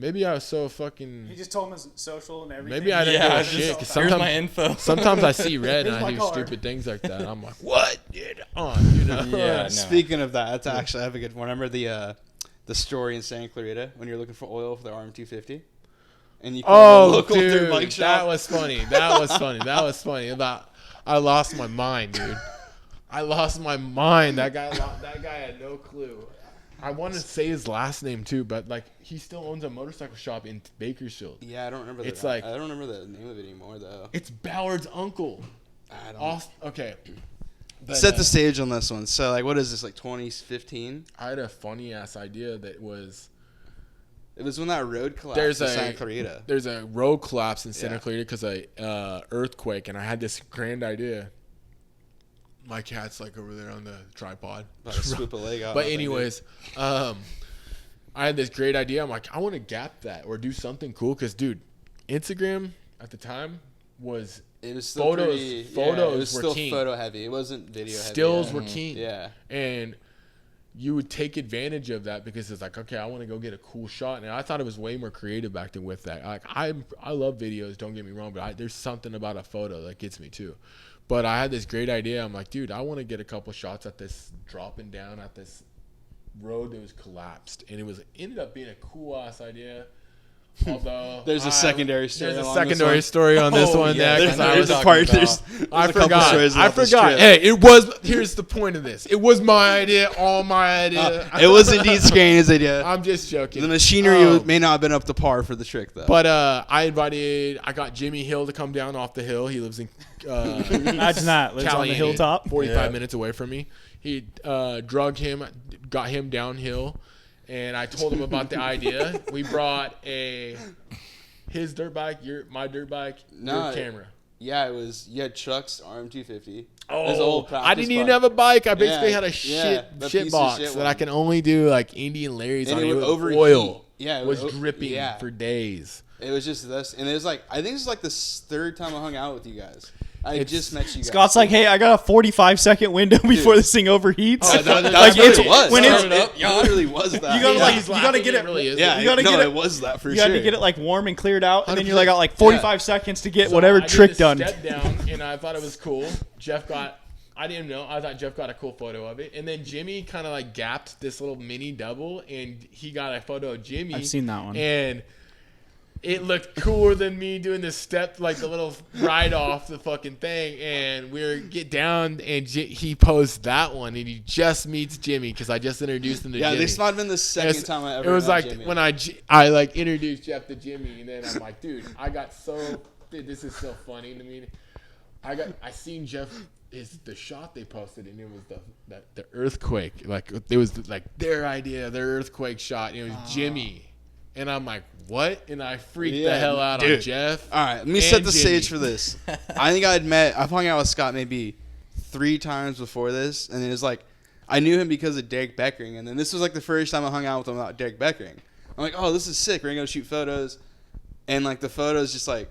Maybe I was so fucking. He just told him his social and everything. Maybe I didn't Yeah, give a just- shit. 'Cause here's my info. sometimes I see red and Here's I my do card. stupid things like that. I'm like, what, dude? On, you know? Yeah, no. Speaking of that, that's actually I have a good one. Remember the story in Santa Clarita when you're looking for oil for the RM250, and you called the local dirt dude, bike shop? that was funny. That was funny. About I lost my mind, dude. I lost my mind. That guy had no clue. I want to say his last name too, but like he still owns a motorcycle shop in Bakersfield. Yeah, I don't remember. It's I like- don't remember the name of it anymore though. It's Ballard's uncle. I don't. Okay. But, Set the stage on this one. So like, what is this, like 2015? I had a funny ass idea that was It was when that road collapsed There's in a- Santa Clarita. there's a road collapse in Santa Yeah. Clarita because of earthquake, and I had this grand idea. My cat's like over there on the tripod. About to swoop a leg out. But nothing, anyways, I had this great idea. I'm like, I want to gap that or do something cool because, dude, Instagram at the time was dude. It was still photos. pretty, Photos it was were still king. photo heavy. It wasn't video heavy. Stills yet. were king. Yeah. And you would take advantage of that because it's like, okay, I want to go get a cool shot. And I thought it was way more creative back then with that. Like I love videos, don't get me wrong, but there's something about a photo that gets me too. But I had this great idea. I'm like, dude, I want to get a couple shots at this dropping down at this road that was collapsed. And it ended up being a cool ass idea. Although there's a secondary story. There's a secondary story on this one. Yeah, because I was I forgot. Hey, it was. Here's the point of this. It was my idea. All my idea. It was indeed Skrany's idea. I'm just joking. The machinery may not have been up to par for the trick, though. But I got Jimmy Hill to come down off the hill. He lives in Imagine that. Lives on the hilltop. 45 minutes away from me. He drugged him, got him downhill, and I told him about the idea. We brought his dirt bike, my dirt bike, your camera. Yeah, it was. You had Chuck's RM250. Oh, I didn't even have a bike. I basically had a shit box that I can only do like Indian Larry's on. It would overheat. Oil. Yeah, it was dripping for days. It was just this, and it was like, I think this is like the third time I hung out with you guys. I just met you guys. Scott's like, hey, I got a 45-second window before this thing overheats. Oh, that's what it was. When it literally was that. You gotta get it. Yeah, you gotta get it. It was that for sure. You got to get it like warm and cleared out, and then you're got like 45 seconds to get whatever trick done. Step down, and I thought it was cool. I didn't know. I thought Jeff got a cool photo of it, and then Jimmy kind of like gapped this little mini double, and he got a photo of Jimmy. I've seen that one, and it looked cooler than me doing the step, like the little ride off the fucking thing. And we get down, and he posed that one, and he just meets Jimmy because I just introduced him to Jimmy. Yeah, this might have been the second time I ever. It was like Jimmy. when I like introduced Jeff to Jimmy, and then I'm like, dude, this is so funny to me. I seen Jeff. Is the shot they posted, and it was the earthquake. Like it was like their idea, their earthquake shot. And it was Jimmy, and I'm like, what? And I freaked the hell out on Jeff. All right, let me set the stage for this. I think I've hung out with Scott maybe 3 times before this, and it was like I knew him because of Derek Beckering, and then this was like the first time I hung out with him about Derek Beckering. I'm like, oh, this is sick. We're gonna go shoot photos, and like the photos just like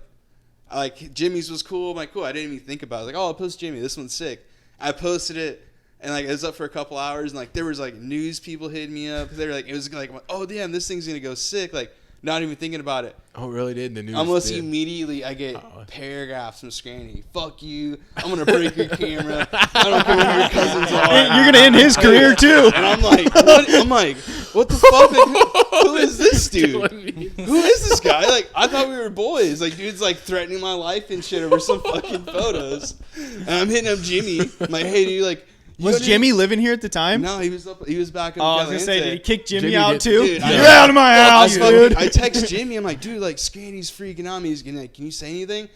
Jimmy's was cool. I'm like, cool. I didn't even think about it. I was like, oh, I'll post Jimmy. This one's sick. I posted it, and like it was up for a couple hours, and like there was like news people hitting me up. They were like, it was like, oh damn, this thing's gonna go sick. Like not even thinking about it. Oh, it really did. The news. Almost immediately, I get paragraphs from Skrany. Fuck you. I'm gonna break your camera. I don't care who your cousins are. You're gonna end his career too. And I'm like, what the fuck? Like, who is this dude? Who is this guy? Like, I thought we were boys. Like, dude's like threatening my life and shit over some fucking photos. And I'm hitting up Jimmy. I'm like, hey, dude, like. Was Jimmy living here at the time? No, he was back in I was going to say, did he kick Jimmy out too? Dude, you're out of my house, dude. I text Jimmy. I'm like, dude, like, Skrany's freaking on me. He's like, can you say anything?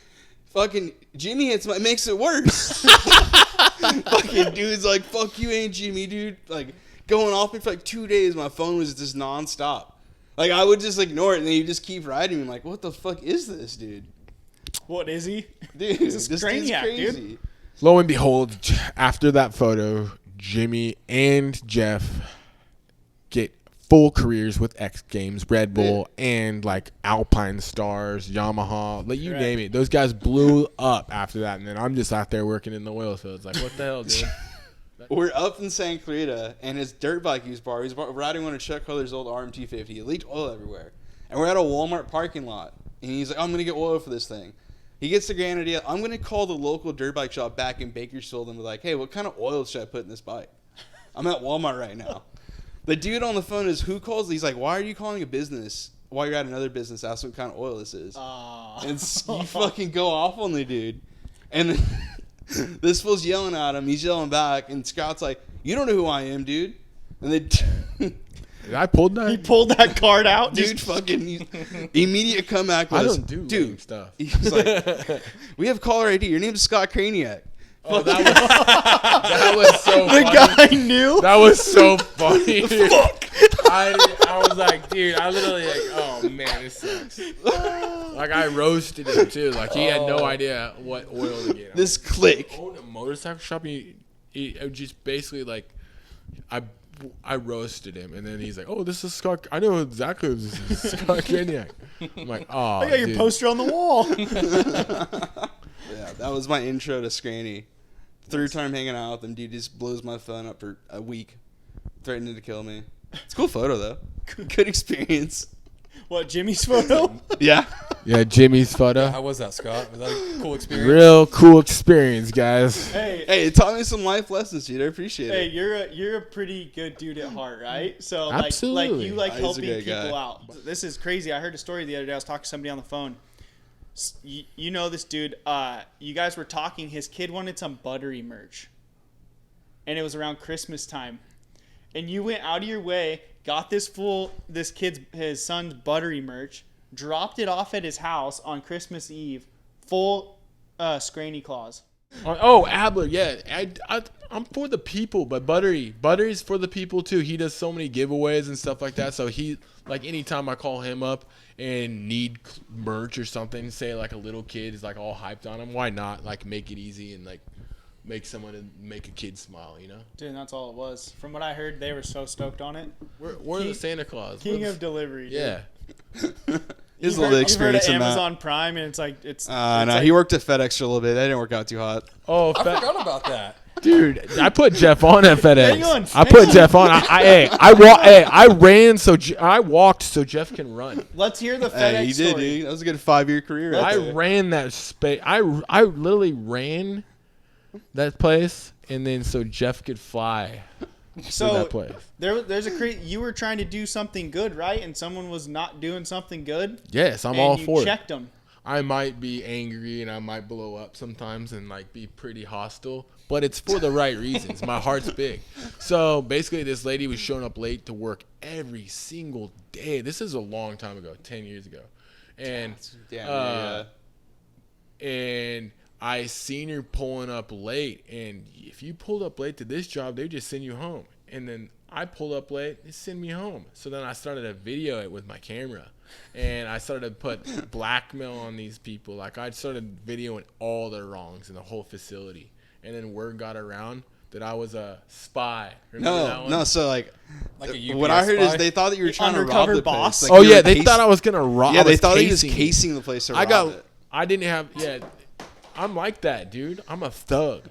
Fucking Jimmy makes it worse. Fucking dude's like, fuck you, ain't Jimmy, dude. Like, going off me for like 2 days. My phone was just nonstop. Like, I would just ignore it, and then he'd just keep writing me. I'm like, what the fuck is this, dude? What is he? Dude, this dude's crazy. Dude. Lo and behold, after that photo, Jimmy and Jeff get full careers with X Games, Red Bull, and like Alpine Stars, Yamaha, like you name it. Those guys blew up after that, and then I'm just out there working in the oil fields. Like, what the hell, dude? We're up in Santa Clarita, and his dirt bike he's riding one of Chuck Color's old RM250. It leaked oil everywhere. And we're at a Walmart parking lot, and he's like, I'm going to get oil for this thing. He gets the grand idea. I'm going to call the local dirt bike shop back in Bakersfield and be like, hey, what kind of oil should I put in this bike? I'm at Walmart right now. The dude on the phone is who calls? He's like, why are you calling a business while you're at another business? Ask what kind of oil this is. And you fucking go off on the dude. And then this fool's yelling at him. He's yelling back. And Scott's like, you don't know who I am, dude. And they... I pulled that. He pulled that card out, dude. Fucking immediate comeback. I don't do dude stuff. He's like, we have caller ID. Your name's Scott Kranyak. Oh, that was so funny. The guy knew. That was so funny. Fuck. I was like, dude, I literally like, oh man, this sucks. Like I roasted him too. Like he had no idea what oil to get. This click. Owned a motorcycle shop. He just basically like, I roasted him, and then he's like, "Oh, this is Scott. I know exactly who this is, Scott Kranyak." I'm like, "Oh, I got your poster on the wall." Yeah, that was my intro to Skrany. Third time hanging out with him, dude just blows my phone up for a week, threatening to kill me. It's a cool photo though. Good experience. What, Jimmy's photo? Yeah. Yeah, Jimmy's photo. How was that, Scott? Was that a cool experience? Real cool experience, guys. Hey, it taught me some life lessons, dude. I appreciate hey, it. you're a pretty good dude at heart, right? So Absolutely. you like He's a helping good people guy. out. This is crazy. I heard a story the other day. I was talking to somebody on the phone. You know this dude. You guys were talking. His kid wanted some buttery merch, and it was around Christmas time. And you went out of your way, got his son's buttery merch, dropped it off at his house on Christmas Eve, full Skrany claws. Oh, Abler, yeah. I'm for the people, but Buttery's for the people too. He does so many giveaways and stuff like that. So he, like, anytime I call him up and need merch or something, say like a little kid is like all hyped on him, why not like make it easy and like make a kid smile, you know? Dude, that's all it was. From what I heard, they were so stoked on it. We're the Santa Claus. King of delivery. Dude. Yeah. His little experience you've in heard that. of Amazon Prime, and it's No, like, he worked at FedEx for a little bit. That didn't work out too hot. Oh, I forgot about that. dude, I put Jeff on at FedEx. I Hang put on. Jeff on. I walked so Jeff can run. Let's hear the FedEx Hey, he did, story. dude. That was a good 5-year career. Right I there. ran that space. I literally ran that place, and then so Jeff could fly to So that place. there's you were trying to do something good, right? And someone was not doing something good. Yes, I'm and all you for checked it. them. I might be angry and I might blow up sometimes and like be pretty hostile, but it's for the right reasons. My heart's big. So basically, this lady was showing up late to work every single day. This is a long time ago, 10 years ago, and and I seen her pulling up late. And if you pulled up late to this job, they just send you home. And then I pulled up late, they send me home. So then I started to video it with my camera. And I started to put blackmail on these people. Like, I started videoing all their wrongs in the whole facility. And then word got around that I was a spy. Remember that one? No. So Like a UPS what I heard spy? is they thought that you were trying to rob Undercover the boss? place. Like, Oh, you yeah, were they thought I was going to rob. Yeah, they thought he casing was casing the place to rob it. I didn't have, I'm like that, dude. I'm a thug.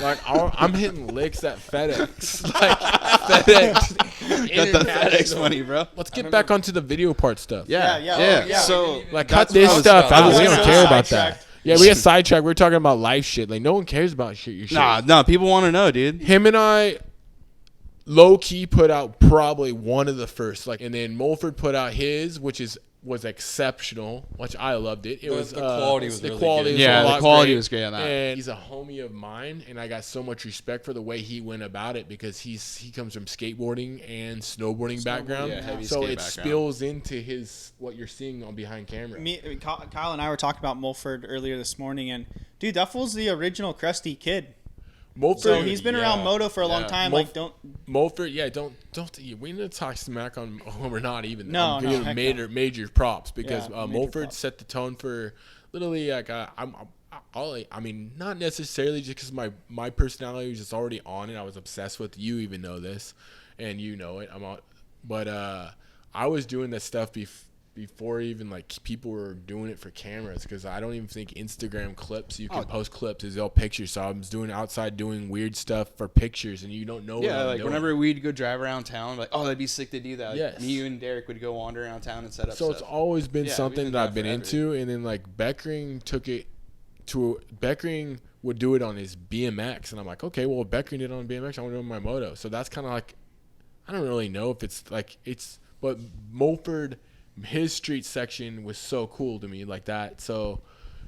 Like, I'm hitting licks at FedEx. Like, FedEx. Got the FedEx money, bro. Let's get back onto the video part stuff. Yeah. So Like, That's cut this what I was stuff about out. to We say. don't care about that. Sidetracked. Yeah, we got sidetracked. We're talking about life shit. Like, no one cares about your shit. Nah, people want to know, dude. Him and I, low key, put out probably one of the first. Like, and then Mulford put out his, which was exceptional, which I loved it. The quality was really good. was Yeah, a the lot quality great. was great on that. And he's a homie of mine, and I got so much respect for the way he went about it because he comes from skateboarding and snowboarding background, yeah, heavy so skate it background. spills into what you're seeing on behind camera. Kyle and I were talking about Mulford earlier this morning, and dude, that fool's the original crusty kid. Mulford, So he's been around moto for a long Yeah. time. Mulford, yeah, don't. We need to talk smack on. Oh, we're not even. No, I'm giving heck major props because Yeah, major Mulford props. set the tone for literally like I mean, not necessarily just because my personality was just already on it. I was obsessed with. You even know this, and you know it. But I was doing that stuff before even like people were doing it for cameras, because I don't even think Instagram clips, you can post clips is all pictures. So I was doing weird stuff for pictures, and you don't know what I'm doing. Whenever we'd go drive around town, like, oh, that'd be sick to do that. Like, Yes. me, you, and Derek would go wander around town and set up So stuff. it's always been Yeah, something we've that been I've been that forever. into, and then like Beckering took it to Beckering would do it on his BMX, and I'm like, okay, well, if Beckering did it on BMX, I want to do it on my moto. So that's kind of like, I don't really know if but Mulford, his street section was so cool to me like that. So,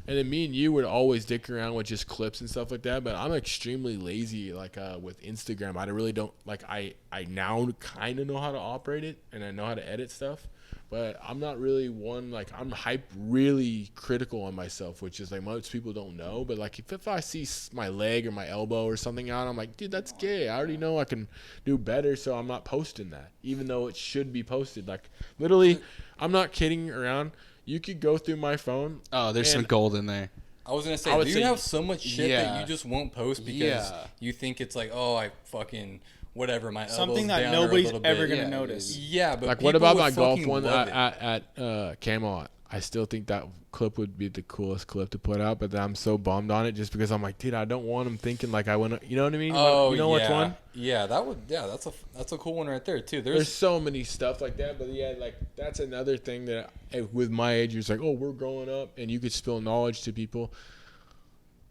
and then me and you would always dick around with just clips and stuff like that. But I'm extremely lazy, like with Instagram. I really don't like. I now kind of know how to operate it, and I know how to edit stuff. But I'm not really one, like, I'm really critical on myself, which is like most people don't know. But like if I see my leg or my elbow or something out, I'm like, dude, that's gay. I already know I can do better, so I'm not posting that, even though it should be posted. Like, literally, I'm not kidding around. You could go through my phone. Oh, there's some gold in there. I was gonna say, I would do say- you have so much shit Yeah. that you just won't post because Yeah. you think it's like, oh, I fucking whatever, my elbow's Something that down or a nobody's little ever bit. gonna Yeah, notice. Yeah, but Like, people what about would my golf fucking one love it. at Camelot? I still think that clip would be the coolest clip to put out, but I'm so bummed on it just because I'm like, dude, I don't want him thinking like I want to, you know what I mean? Oh, you know which one? Yeah, that's a cool one right there too. There's so many stuff like that, but yeah, like that's another thing that with my age, it's like, oh, we're growing up, and you could spill knowledge to people.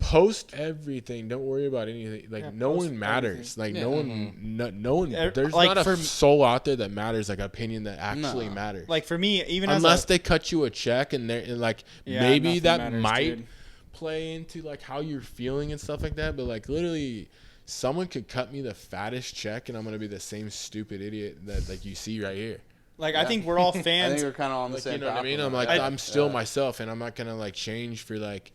Post everything. Don't worry about anything. Like no one matters. Like no one. There's like not a soul out there that matters. Like opinion that actually matters. Like for me, even unless they cut you a check and they're like maybe that matters, might play into like how you're feeling and stuff like that. But like literally, someone could cut me the fattest check and I'm gonna be the same stupid idiot that like you see right here. Like I think we're all fans. I think we're kind of on the like, same. You know what I mean? I'm like I'm still myself, and I'm not gonna like change for like.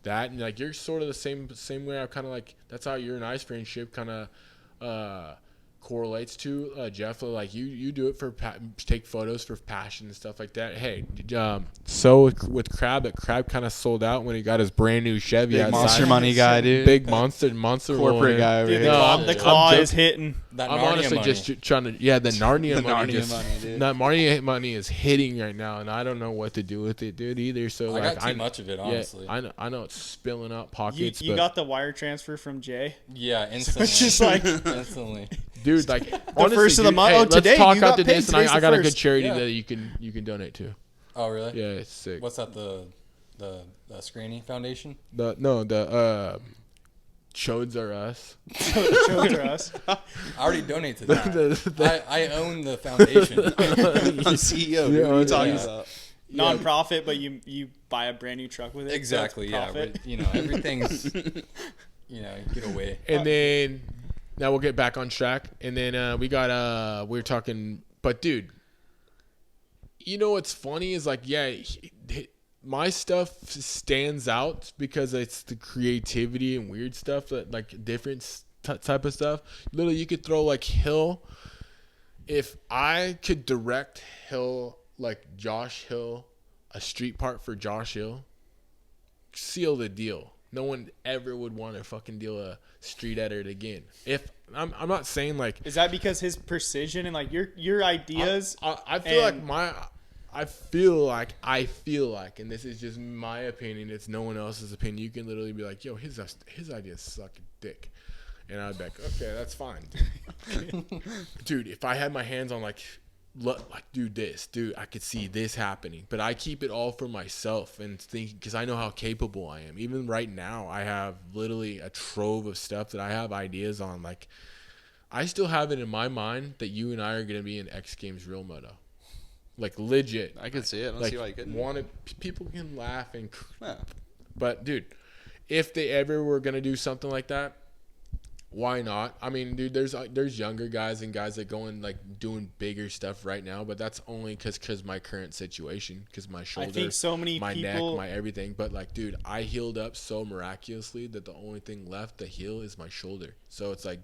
That and like you're sort of the same way. I kind of like that's how your and I's friendship kind of correlates to Jeff. Like you do it for take photos for passion and stuff like that. Hey, so with Crab kind of sold out when he got his brand new Chevy. Big monster money guy, dude. Big monster corporate guy over here. The claw is hitting. That I'm Narnia honestly money. just trying to the Narnia money. Dude. That Narnia money is hitting right now, and I don't know what to do with it, dude. Either. So I like, got too much of it, honestly. Yeah, I know it's spilling out pockets. You got the wire transfer from Jay. Yeah, instantly. It's just like instantly. Dude, like honestly, first of the month. Let's Today talk you got after paid. this, and Today's I the got a first. good charity Yeah. that you can donate to. Oh, really? Yeah, it's sick. What's that? The Skrany Foundation? The Chodes Are Us. Chodes are us. I already donate to that. I own the foundation. I'm CEO. Dude. What are you talking about? Non-profit, but you buy a brand new truck with it. Exactly. So Yeah. profit. But, everything's get away. And then now we'll get back on track. And then we were talking, but dude, you know what's funny is like, my stuff stands out because it's the creativity and weird stuff that like different type of stuff. Literally, you could throw like Hill. If I could direct Hill, like Josh Hill, a street part for Josh Hill, seal the deal. No one ever would want to fucking deal a street edit again. If I'm not saying like, is that because his precision and like your ideas? I feel like, and this is just my opinion. It's no one else's opinion. You can literally be like, yo, his ideas suck a dick, and I'd be like, okay, that's fine, dude. If I had my hands on like do this, dude, I could see this happening, but I keep it all for myself and think because I know how capable I am. Even right now, I have literally a trove of stuff that I have ideas on. Like, I still have it in my mind that you and I are gonna be in X Games Real Moto. Like legit, I could see it. I don't like, see why you couldn't. People can laugh and, Yeah. But dude, if they ever were gonna do something like that, why not? I mean, dude, there's younger guys and guys that go and like doing bigger stuff right now, but that's only because my current situation, because my shoulder, I think so many my people, neck, my everything. But like, dude, I healed up so miraculously that the only thing left to heal is my shoulder. So it's like,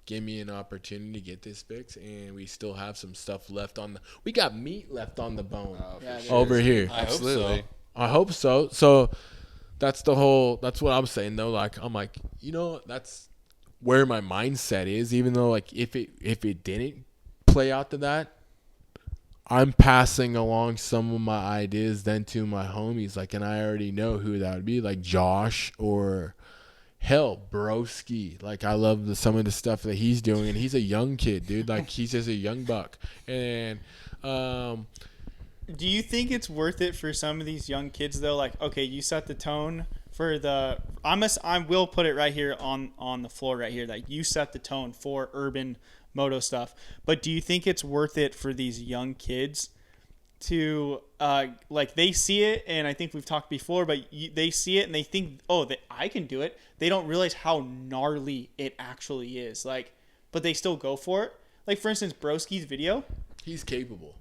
give me an opportunity to get this fixed, and we still have some stuff left on we got meat left on the bone over here. Absolutely. I hope so. So that's what I'm saying though. Like, I'm like, that's where my mindset is, even though like if it didn't play out to that, I'm passing along some of my ideas then to my homies, like, and I already know who that would be, like Josh or hell, Broski. Like, I love some of the stuff that he's doing, and he's a young kid, dude. Like, he's just a young buck. And do you think it's worth it for some of these young kids though? Like, okay, you set the tone for the. I will put it right here on the floor right here that you set the tone for urban moto stuff. But do you think it's worth it for these young kids to like they see it, and I think we've talked before, but they see it and they think, oh, that I can do it. They don't realize how gnarly it actually is. Like, but they still go for it. Like, for instance, Broski's video. he's capable.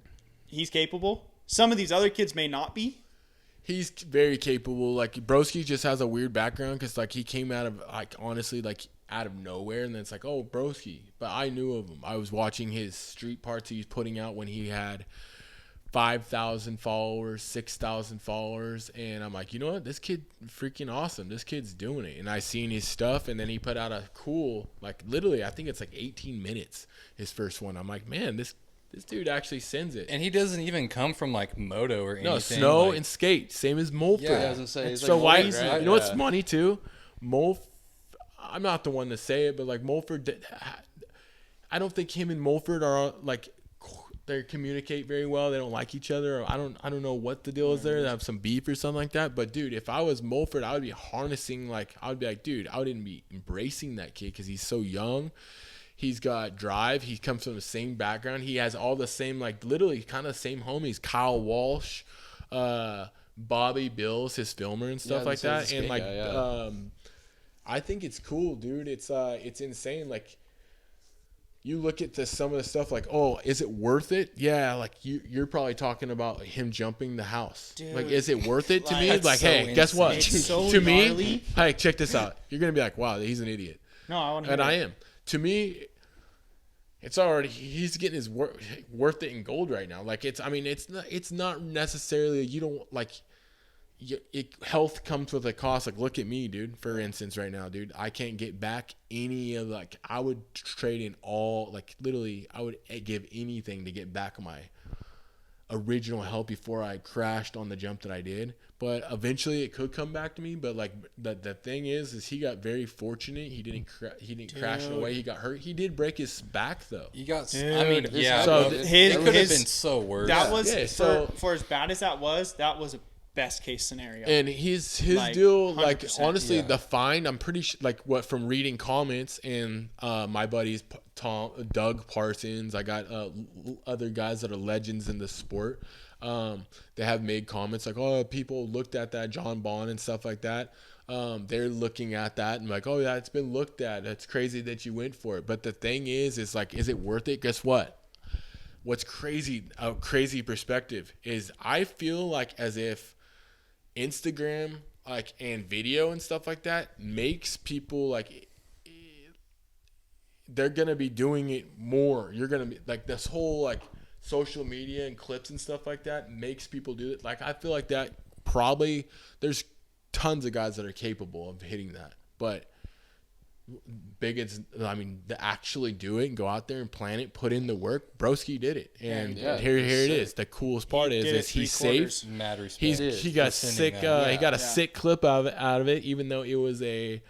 He's capable. Some of these other kids may not be. He's very capable. Like, Broski just has a weird background because, like, he came out of, like, honestly, like, out of nowhere. And then it's like, oh, Broski. But I knew of him. I was watching his street parts he was putting out when he had 5,000 followers, 6,000 followers. And I'm like, you know what? This kid freaking awesome. This kid's doing it. And I seen his stuff. And then he put out a cool, like, literally, I think it's like 18 minutes, his first one. I'm like, man, this This dude actually sends it. And he doesn't even come from like moto or anything. No, snow like, and skate, same as Mulford. Yeah, I was gonna say, it's So like why? Mulford, right? You know what's funny too? I'm not the one to say it, but like Mulford, I don't think him and Mulford are like they communicate very well. They don't like each other. Or I don't know what the deal is there. They have some beef or something like that. But dude, if I was Mulford, I would be harnessing I would be like, dude, I wouldn't be embracing that kid because he's so young. He's got drive. He comes from the same background. He has all the same, like literally kind of same homies. Kyle Walsh, Bobby Bills, his filmer and stuff like that. And like, I think it's cool, dude. It's insane. Like, you look at some of the stuff like, oh, is it worth it? Yeah, like you're probably talking about him jumping the house. Dude, like, is it worth it to me? that's Like, so hey, guess what? so to me, gnarly. hey, check this out. You're gonna be like, wow, he's an idiot. No, I want to. And I am. To me, it's already he's getting his worth it in gold right now. Like it's not necessarily you don't like. Health comes with a cost. Like, look at me, dude. For instance, right now, dude, I can't get back any of I would trade in all literally. I would give anything to get back my original health before I crashed on the jump that I did. But eventually, it could come back to me. But like the thing is he got very fortunate. He didn't crash away. He got hurt. He did break his back though. You got. Dude, I mean, yeah. So it could have been so worse. That was so for as bad as that was a best case scenario. And his deal, like, honestly, the fine, I'm pretty sure, like, what from reading comments and my buddies Doug Parsons, I got other guys that are legends in the sport. They have made comments like, oh, people looked at that, John Bond and stuff like that. They're looking at that and like, oh yeah, it's been looked at. It's crazy that you went for it. But the thing is like, is it worth it? Guess what? What's crazy, a crazy perspective is I feel like as if Instagram and video and stuff like that makes people they're gonna be doing it more. You're gonna be like this whole social media and clips and stuff like that makes people do it. Like, I feel like that probably there's tons of guys that are capable of hitting that, but to actually do it and go out there and plan it, put in the work. Broski did it, and here it is. The coolest part is he's safe. Mad respect. He got sick. He got a sick clip out of it, even though it was a.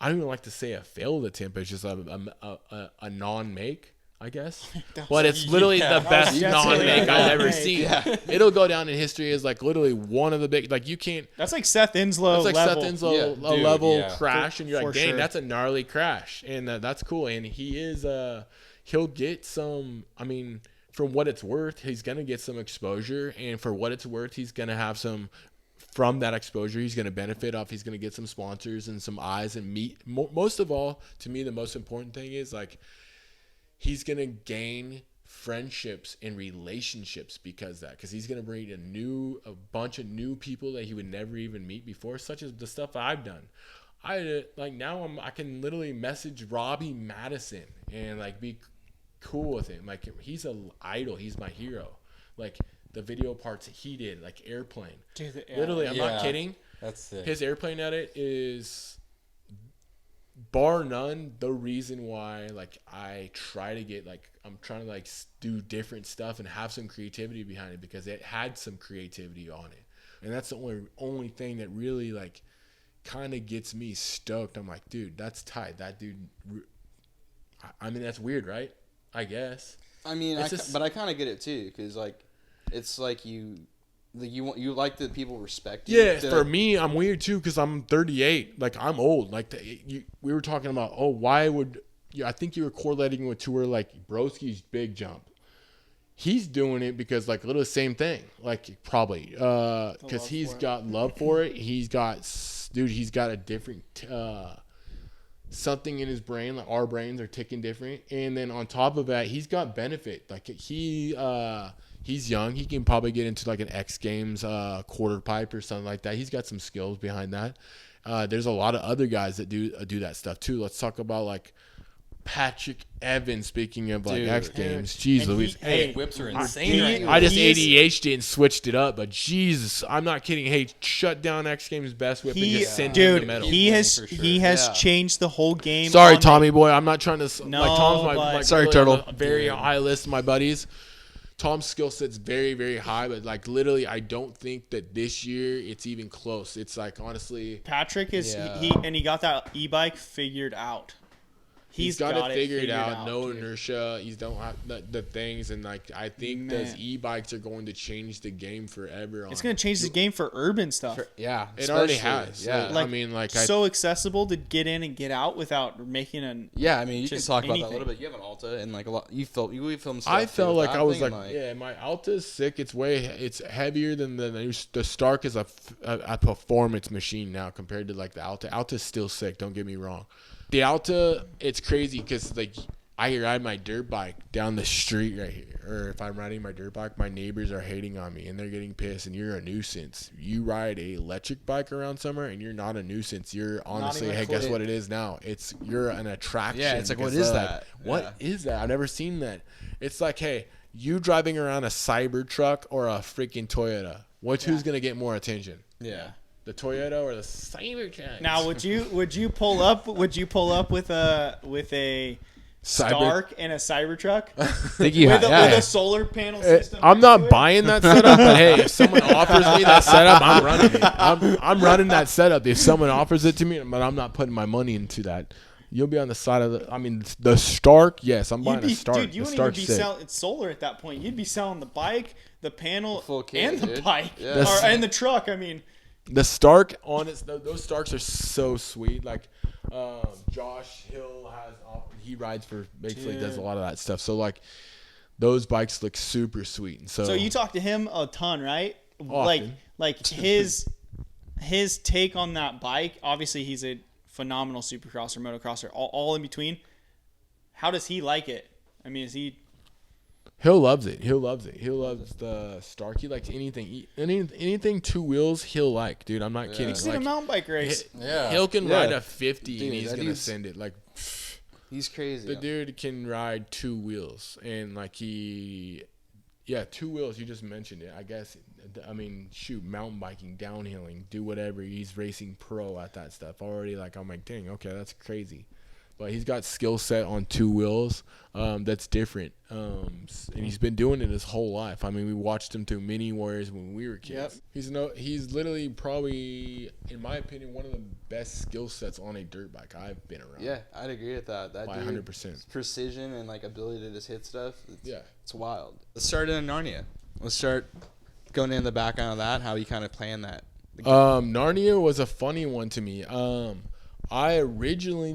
I don't even like to say a failed attempt. It's just a non-make, I guess. But it's literally the best non-make I've ever seen. Yeah. It'll go down in history as literally one of the big. You can't. That's like Seth Inslow. That's level. Seth Inslow level crash, and you're like, dang, sure. that's a gnarly crash, and that's cool. And he is. He'll get some. I mean, for what it's worth, he's gonna get some exposure, and for what it's worth, he's gonna have some. From that exposure, he's going to benefit off. He's going to get some sponsors and some eyes and meet. Most of all, to me, the most important thing is he's going to gain friendships and relationships because he's going to bring a bunch of new people that he would never even meet before, such as the stuff I've done. Now I can literally message Robbie Madison and be cool with him. He's an idol. He's my hero. The video parts that he did, Airplane. Dude, literally, I'm not kidding. That's it. His Airplane edit is, bar none, the reason why I try to get I'm trying to do different stuff and have some creativity behind it, because it had some creativity on it, and that's the only thing that really kind of gets me stoked. I'm like, dude, that's tight. That dude. I mean, that's weird, right? I guess. I mean, but I kind of get it too, because it's you like the people respect you. Yeah, for me, I'm weird too because I'm 38. I'm old. We were talking about, why would I think you were correlating with to where Broski's big jump. He's doing it because literally same thing. Probably because he's got love for it. He's got a different something in his brain. Our brains are ticking different, and then on top of that, he's got benefit. He's young. He can probably get into an X Games quarter pipe or something like that. He's got some skills behind that. There's a lot of other guys that do that stuff too. Let's talk about Patrick Evans, speaking of like X Games, jeez Louise. Hey, whips are insane right now. I just ADHD and switched it up, but Jesus, I'm not kidding. Hey, shut down X Games' best whip and just send him the medal. He has changed the whole game. Sorry, Tommy boy, I'm not trying to. No, like Tom's my sorry, really Turtle. a very high list of my buddies. Tom's skill set's very, very high, but like literally, I don't think that this year it's even close. It's like honestly, Patrick is he got that e-bike figured out. He's got it figured out. No inertia. He's don't have the things, and like I think those e-bikes are going to change the game forever. It's going to change the game for urban stuff. It already has. Yeah, like, I mean, like so accessible to get in and get out without making an. Yeah, I mean, you can talk about that a little bit. You have an Alta, and like a lot, we film stuff. I felt like I was like, yeah, my Alta is sick. It's heavier than the Stark is a performance machine now compared to like the Alta. Alta's still sick. Don't get me wrong. The Alta, it's crazy because like I ride my dirt bike down the street right here, or if I'm riding my dirt bike, my neighbors are hating on me and they're getting pissed. And you're a nuisance. You ride a electric bike around somewhere, and you're not a nuisance. You're honestly, hey, guess what it is now? You're an attraction. Yeah, it's like what is that? What is that? I've never seen that. It's like, hey, you driving around a Cybertruck or a freaking Toyota. Who's gonna get more attention? Yeah. The Toyota or the Cybertruck? Now, would you pull up with a Stark and a Cybertruck with a solar panel system? I'm not buying that setup, but hey, if someone offers me that setup, I'm running it. I'm running that setup if someone offers it to me, but I'm not putting my money into that. You'll be on the side of the Stark. Yes, I'm buying a Stark. Dude, you wouldn't even be selling. It's solar at that point. You'd be selling the bike, the panel, and the bike, and the truck. I mean. The Stark those Starks are so sweet. Like Josh Hill he rides for basically does a lot of that stuff. So like those bikes look super sweet. And so you talk to him a ton, right? Often. Like his take on that bike. Obviously, he's a phenomenal supercrosser, motocrosser, all in between. How does he like it? I mean, is he? He loves it. He loves the Stark. He likes anything two wheels. He'll like, dude. I'm not kidding. He's in a mountain bike race. Hill can ride a 50 and he's gonna send it. Like, he's crazy. The dude can ride two wheels and like two wheels. You just mentioned it. I guess. I mean, shoot, mountain biking, downhilling, do whatever. He's racing pro at that stuff already. Like, I'm like, dang, okay, that's crazy. But he's got skill set on two wheels that's different. And he's been doing it his whole life. I mean, we watched him through Mini Warriors when we were kids. Yep. He's literally probably, in my opinion, one of the best skill sets on a dirt bike I've been around. Yeah, I'd agree with that. That by 100%. Precision and like ability to just hit stuff. It's wild. Let's start in Narnia. Let's start going in the background of that. How you kind of plan that. Narnia was a funny one to me. I originally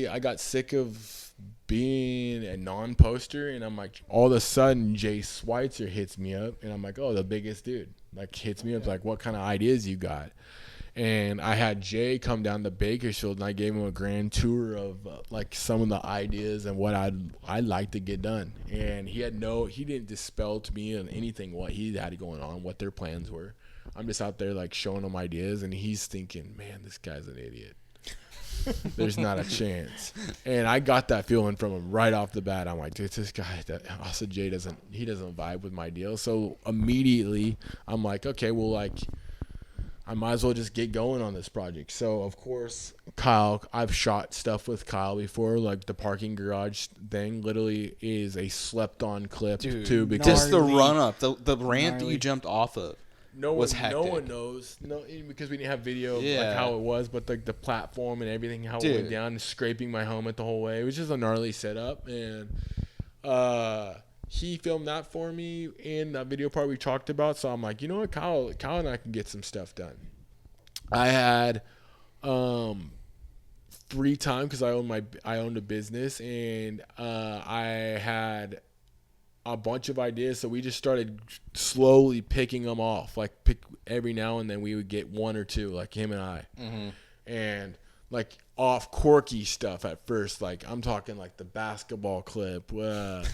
I got sick of being a non-poster, and I'm like, all of a sudden Jay Schweitzer hits me up, and I'm like, oh, the biggest dude, like hits me up, like, what kind of ideas you got? And I had Jay come down to Bakersfield, and I gave him a grand tour of like some of the ideas and what I'd like to get done. And he didn't dispel to me on anything what he had going on, what their plans were. I'm just out there like showing him ideas, and he's thinking, man, this guy's an idiot. There's not a chance. And I got that feeling from him right off the bat. I'm like, dude, this guy, also Jay doesn't vibe with my deal. So immediately I'm like, okay, well, like, I might as well just get going on this project. So of course, Kyle, I've shot stuff with Kyle before, like the parking garage thing literally is a slept on clip too, because just the run up, the ramp that you jumped off of. No one knows. Because we didn't have video of like how it was, but like the platform and everything, how it went down, scraping my helmet the whole way. It was just a gnarly setup, and he filmed that for me in that video part we talked about. So I'm like, you know what, Kyle and I can get some stuff done. I had free time because I owned a business, and I had a bunch of ideas, so we just started slowly picking them off. Like, pick every now and then we would get one or two, like him and I, and like off quirky stuff at first. Like I'm talking like the basketball clip. Indian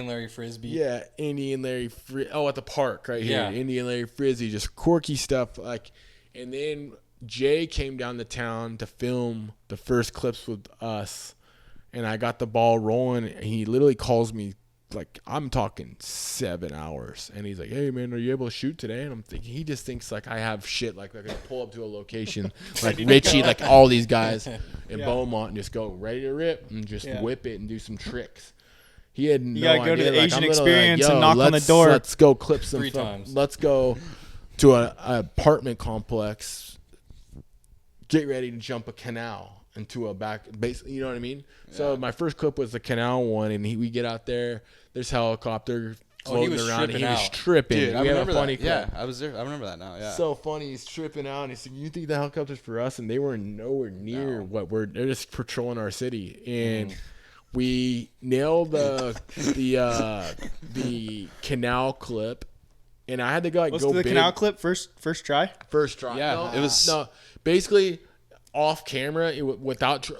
Larry Frisbee. Yeah, Indian Larry at the park right here. Indian Larry Frisbee, just quirky stuff. Like, and then Jay came down to town to film the first clips with us. and I got the ball rolling. And he literally calls me, like, I'm talking 7 hours. And he's like, hey, man, are you able to shoot today? And I'm thinking, he just thinks, like, I have shit. Like, I can pull up to a location, like Richie, like all these guys in Beaumont, and just go ready to rip and just whip it and do some tricks. He had no idea. You got to go to the like, Asian experience and knock on the door. Let's go clip some 3 times. Let's go to an apartment complex, get ready to jump a canal into a back base. You know what I mean? Yeah. So my first clip was the canal one, and we get out there. There's helicopter floating around, and he was tripping. Dude, I remember that. Clip. Yeah, I was there. I remember that now. Yeah. So funny. He's tripping out. And he said, "You think the helicopter's for us?" And they were nowhere near what they're just patrolling our city. And we nailed the canal clip. And I had to go go the big. Canal clip first try? First try. Yeah. It was basically off camera without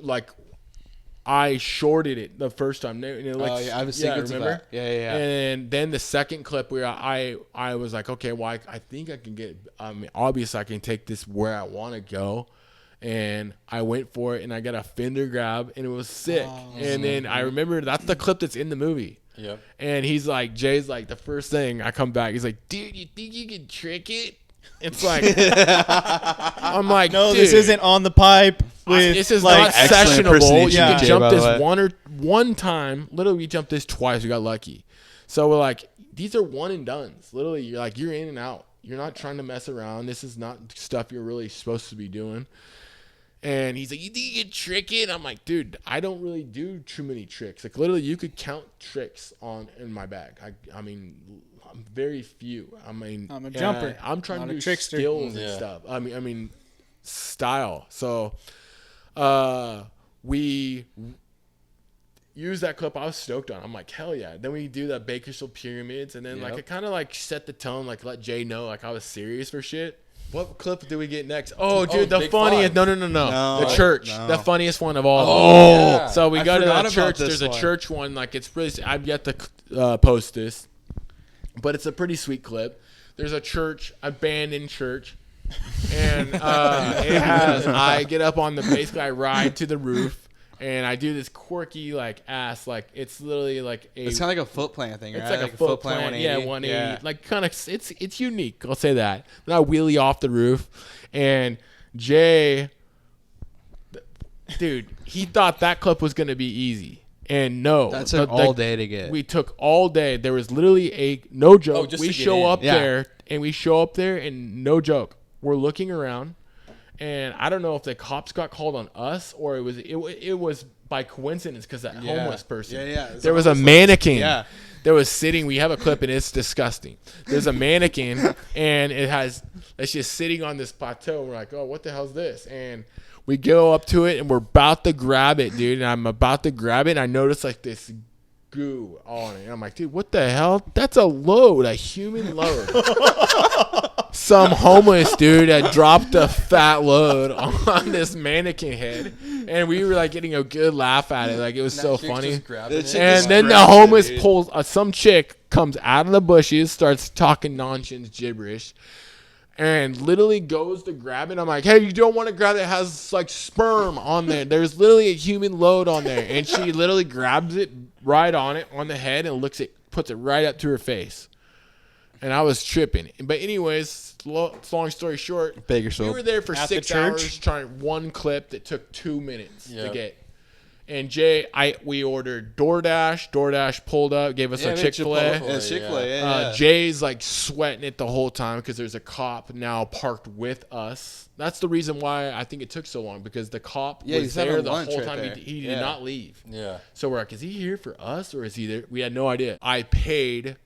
I shorted it the first time. And it I have a sequence of that. Yeah. And then the second clip where I was like, okay, well, I think I can get. I mean, obviously I can take this where I want to go. And I went for it, and I got a fender grab, and it was sick. And then I remember that's the clip that's in the movie. Yep. And he's like, Jay's like, the first thing I come back, he's like, dude, you think you can trick it? It's like, I'm like, no, dude, this isn't on the pipe. This is like, not sessionable. You can Jay, jump this one time. Literally, we jumped this twice. We got lucky. So we're like, these are one and dones. Literally, you're in and out. You're not trying to mess around. This is not stuff you're really supposed to be doing. And he's like, you think you can trick it? I'm like, dude, I don't really do too many tricks. Like, literally, you could count tricks in my bag. I mean, I'm very few. I mean, I'm a jumper. I'm trying not to do trickster. skills and stuff. I mean, style. So, we used that clip. I was stoked on. I'm like, hell yeah. Then we do the Bakersfield pyramids, and then like it kind of like set the tone, like let Jay know like I was serious for shit. What clip do we get next? Oh, dude, the funniest. No. The church. No. The funniest one of all. Oh. Yeah. So we go to the church. There's a church one. Like, it's really, I've yet to post this, but it's a pretty sweet clip. There's a church, abandoned church. And it has, I get up on basically I ride to the roof. And I do this quirky ass it's literally it's kind of like a foot plant thing, right? It's like a foot plant, 180. Yeah, 180. Yeah. Like kind of it's unique. I'll say that. Then I wheelie off the roof, and Jay, dude, he thought that clip was gonna be easy, and no, that took all day to get. We took all day. There was literally no joke. We show up there, and no joke. We're looking around. And I don't know if the cops got called on us or it was by coincidence because that homeless person. There was a mannequin that was sitting. We have a clip and it's disgusting. There's a mannequin and it's just sitting on this plateau. And we're like, oh, what the hell's this? And we go up to it and we're about to grab it, dude. And I'm about to grab it. And I notice this goo on it. And I'm like, dude, what the hell? That's a load, a human load. Some homeless dude had dropped a fat load on this mannequin head, and we were getting a good laugh at it. It was so funny. And then the homeless pulls some chick comes out of the bushes, starts talking nonsense gibberish, and literally goes to grab it. I'm like, hey, you don't want to grab it. It has sperm on there. There's literally a human load on there, and she literally grabs it right on it on the head and puts it right up to her face. And I was tripping. But anyways, long story short, Bakersfield. We were there for 6 hours trying one clip that took 2 minutes to get. And Jay, we ordered DoorDash. DoorDash pulled up, gave us our Chick-fil-A. Chick-fil-A, Jay's sweating it the whole time because there's a cop now parked with us. That's the reason why I think it took so long, because the cop was there the whole time. He did not leave. Yeah. So we're like, is he here for us or is he there? We had no idea. I paid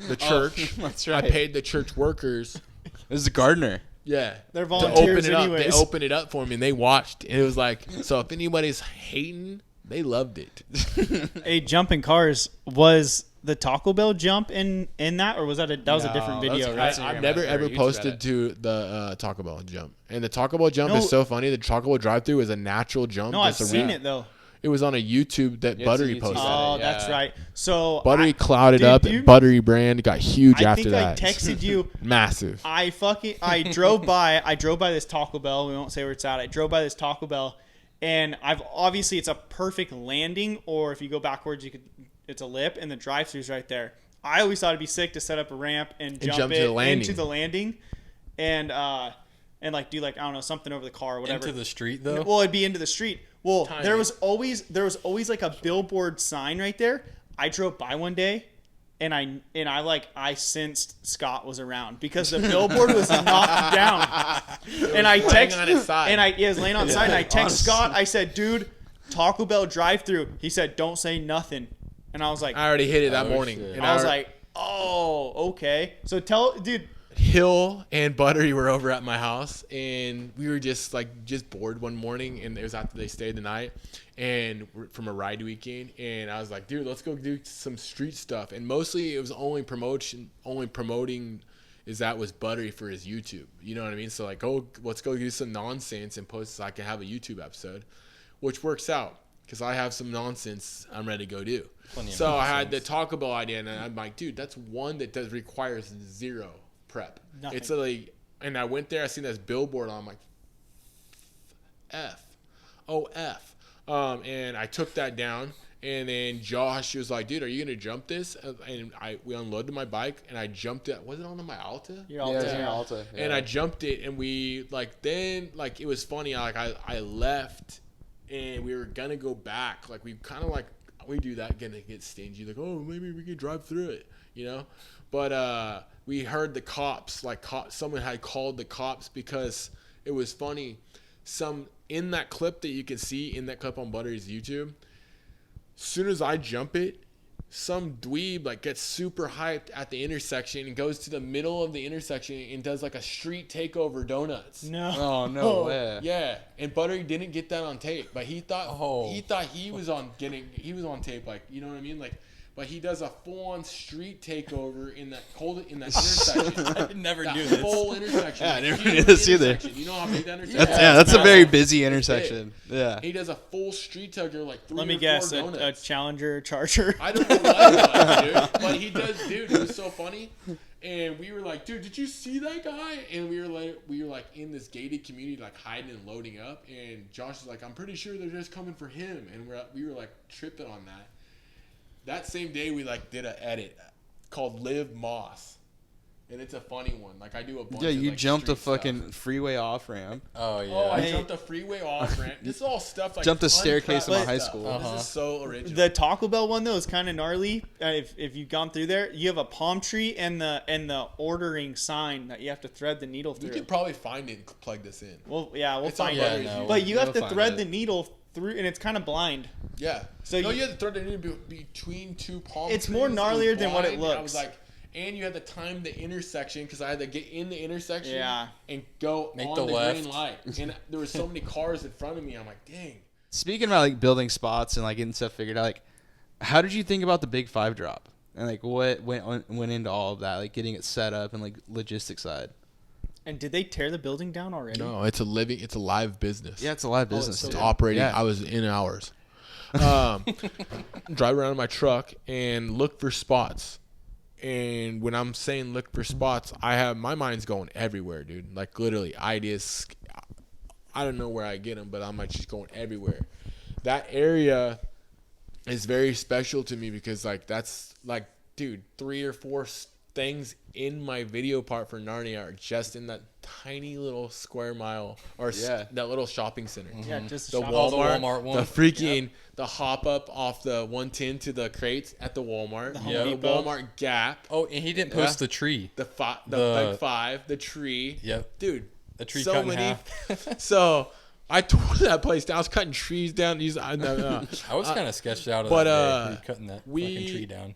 the church. That's right. I paid the church workers. This is a gardener. Yeah. They're volunteers anyways. They opened it up for me and they watched. And it was so if anybody's hating, they loved it. Hey, jumping cars, was the Taco Bell jump in that, or was that was a different video, right? I've never ever posted to the Taco Bell jump. And the Taco Bell jump is so funny. The Taco Bell drive-thru is a natural jump. No, I've seen it though. It was on a YouTube that Buttery posted. Oh, that's right. So Buttery clouded up. Buttery brand got huge after that. I think I texted you. Massive. I drove by this Taco Bell. We won't say where it's at. I drove by this Taco Bell, And obviously it's a perfect landing, or if you go backwards, it's a lip, and the drive-thru's right there. I always thought it'd be sick to set up a ramp and jump it into the landing, and like do like, I don't know, something over the car or whatever. Into the street though? Well, it'd be into the street. Well, there was always like a billboard sign right there. I drove by one day, and I sensed Scott was around because the billboard was knocked down. And I text on his side. And he was laying on the side, and I text Scott. I said, "Dude, Taco Bell drive-thru." He said, "Don't say nothing." And I was like, I already hit it that morning. Shit. And I was like, "Oh, okay." So dude. Hill and Buttery were over at my house, and we were just bored one morning, and it was after they stayed the night and from a ride weekend, and I was like, dude, let's go do some street stuff. And mostly it was only promoting is that was Buttery for his YouTube, you know what I mean? So like, let's go do some nonsense and post so I can have a YouTube episode, which works out because I have some nonsense I'm ready to go do. So I had the Taco Bell idea, and I'm like, dude, that's one that requires zero prep. Nothing. It's like, and I went there, I seen this billboard on, I'm like, F. And I took that down, and then Josh was like, dude, are you gonna jump this? And we unloaded my bike, and I jumped it. Was it on my Alta? Your Alta. Yeah, Alta. Yeah. And I jumped it, and we it was funny. I left, and we were gonna go back. Like we kind of we do that, gonna get stingy. Like, oh, maybe we could drive through it, you know? But we heard the cops. Someone had called the cops because it was funny. In that clip that you can see in that clip on Buttery's YouTube, as soon as I jump it, some dweeb gets super hyped at the intersection and goes to the middle of the intersection and does like a street takeover donuts. No. Oh, no way. Yeah, and Buttery didn't get that on tape, but he thought he was on tape, like, you know what I mean, like. But he does a full-on street takeover in that intersection. I never knew this. Full intersection. Yeah, I never knew this either. You know how big that intersection is? That's a very busy intersection. Yeah. He does a full street takeover, like 3 Let me or 4 guess, a donuts. Challenger Charger. I don't know what it was, dude. But he does, dude. It was so funny. And we were like, dude, did you see that guy? And we were like in this gated community, like hiding and loading up. And Josh was like, I'm pretty sure they're just coming for him. And we were like tripping on that. That same day, we did an edit called Live Moss, and it's a funny one. Like I do a bunch. Yeah, you of, jumped a street fucking stuff. freeway off ramp. Oh yeah. Oh, I jumped a freeway off ramp. This is all stuff like Jumped a staircase in my unprepped high stuff. school. This is so original. The Taco Bell one though is kind of gnarly. If you've gone through there, you have a palm tree and the ordering sign that you have to thread the needle through. You could probably find it and plug this in. Well, yeah, we'll It's on find Buttery's it. YouTube. But you have We'll to find thread it. the needle through, and it's kind of blind. Yeah. So you you- had to throw the needle between 2 palm It's trees. more It was gnarlier than what it blind. I looks. was like, and you had to time the intersection because I had to get in the intersection Yeah. and go Make on the the green left. light. And there were so many cars in front of me. I'm like, dang. Speaking about building spots and getting stuff figured out, how did you think about the Big 5 drop? And what went into all of that, getting it set up and logistics side? And did they tear the building down already? No, it's a live business. Yeah, it's a live business. It's operating. Yeah. I was in hours. Drive around in my truck and look for spots. And when I'm saying look for spots, my mind's going everywhere, dude. Like literally ideas. I don't know where I get them, but I'm just going everywhere. That area is very special to me because that's dude, 3 or 4 things in my video part for Narnia are just in that tiny little square mile or that little shopping center. Yeah, just The shop- Walmart one. the freaking the hop up off the 110 to the crates at the Walmart, the Walmart Gap, Oh, and he didn't post the tree. the Big 5, the tree. Yep. Dude, The tree so cut in many. half. So I tore that place down. I was cutting trees down. I was kind of sketched out of but, that day. Cutting that fucking tree down.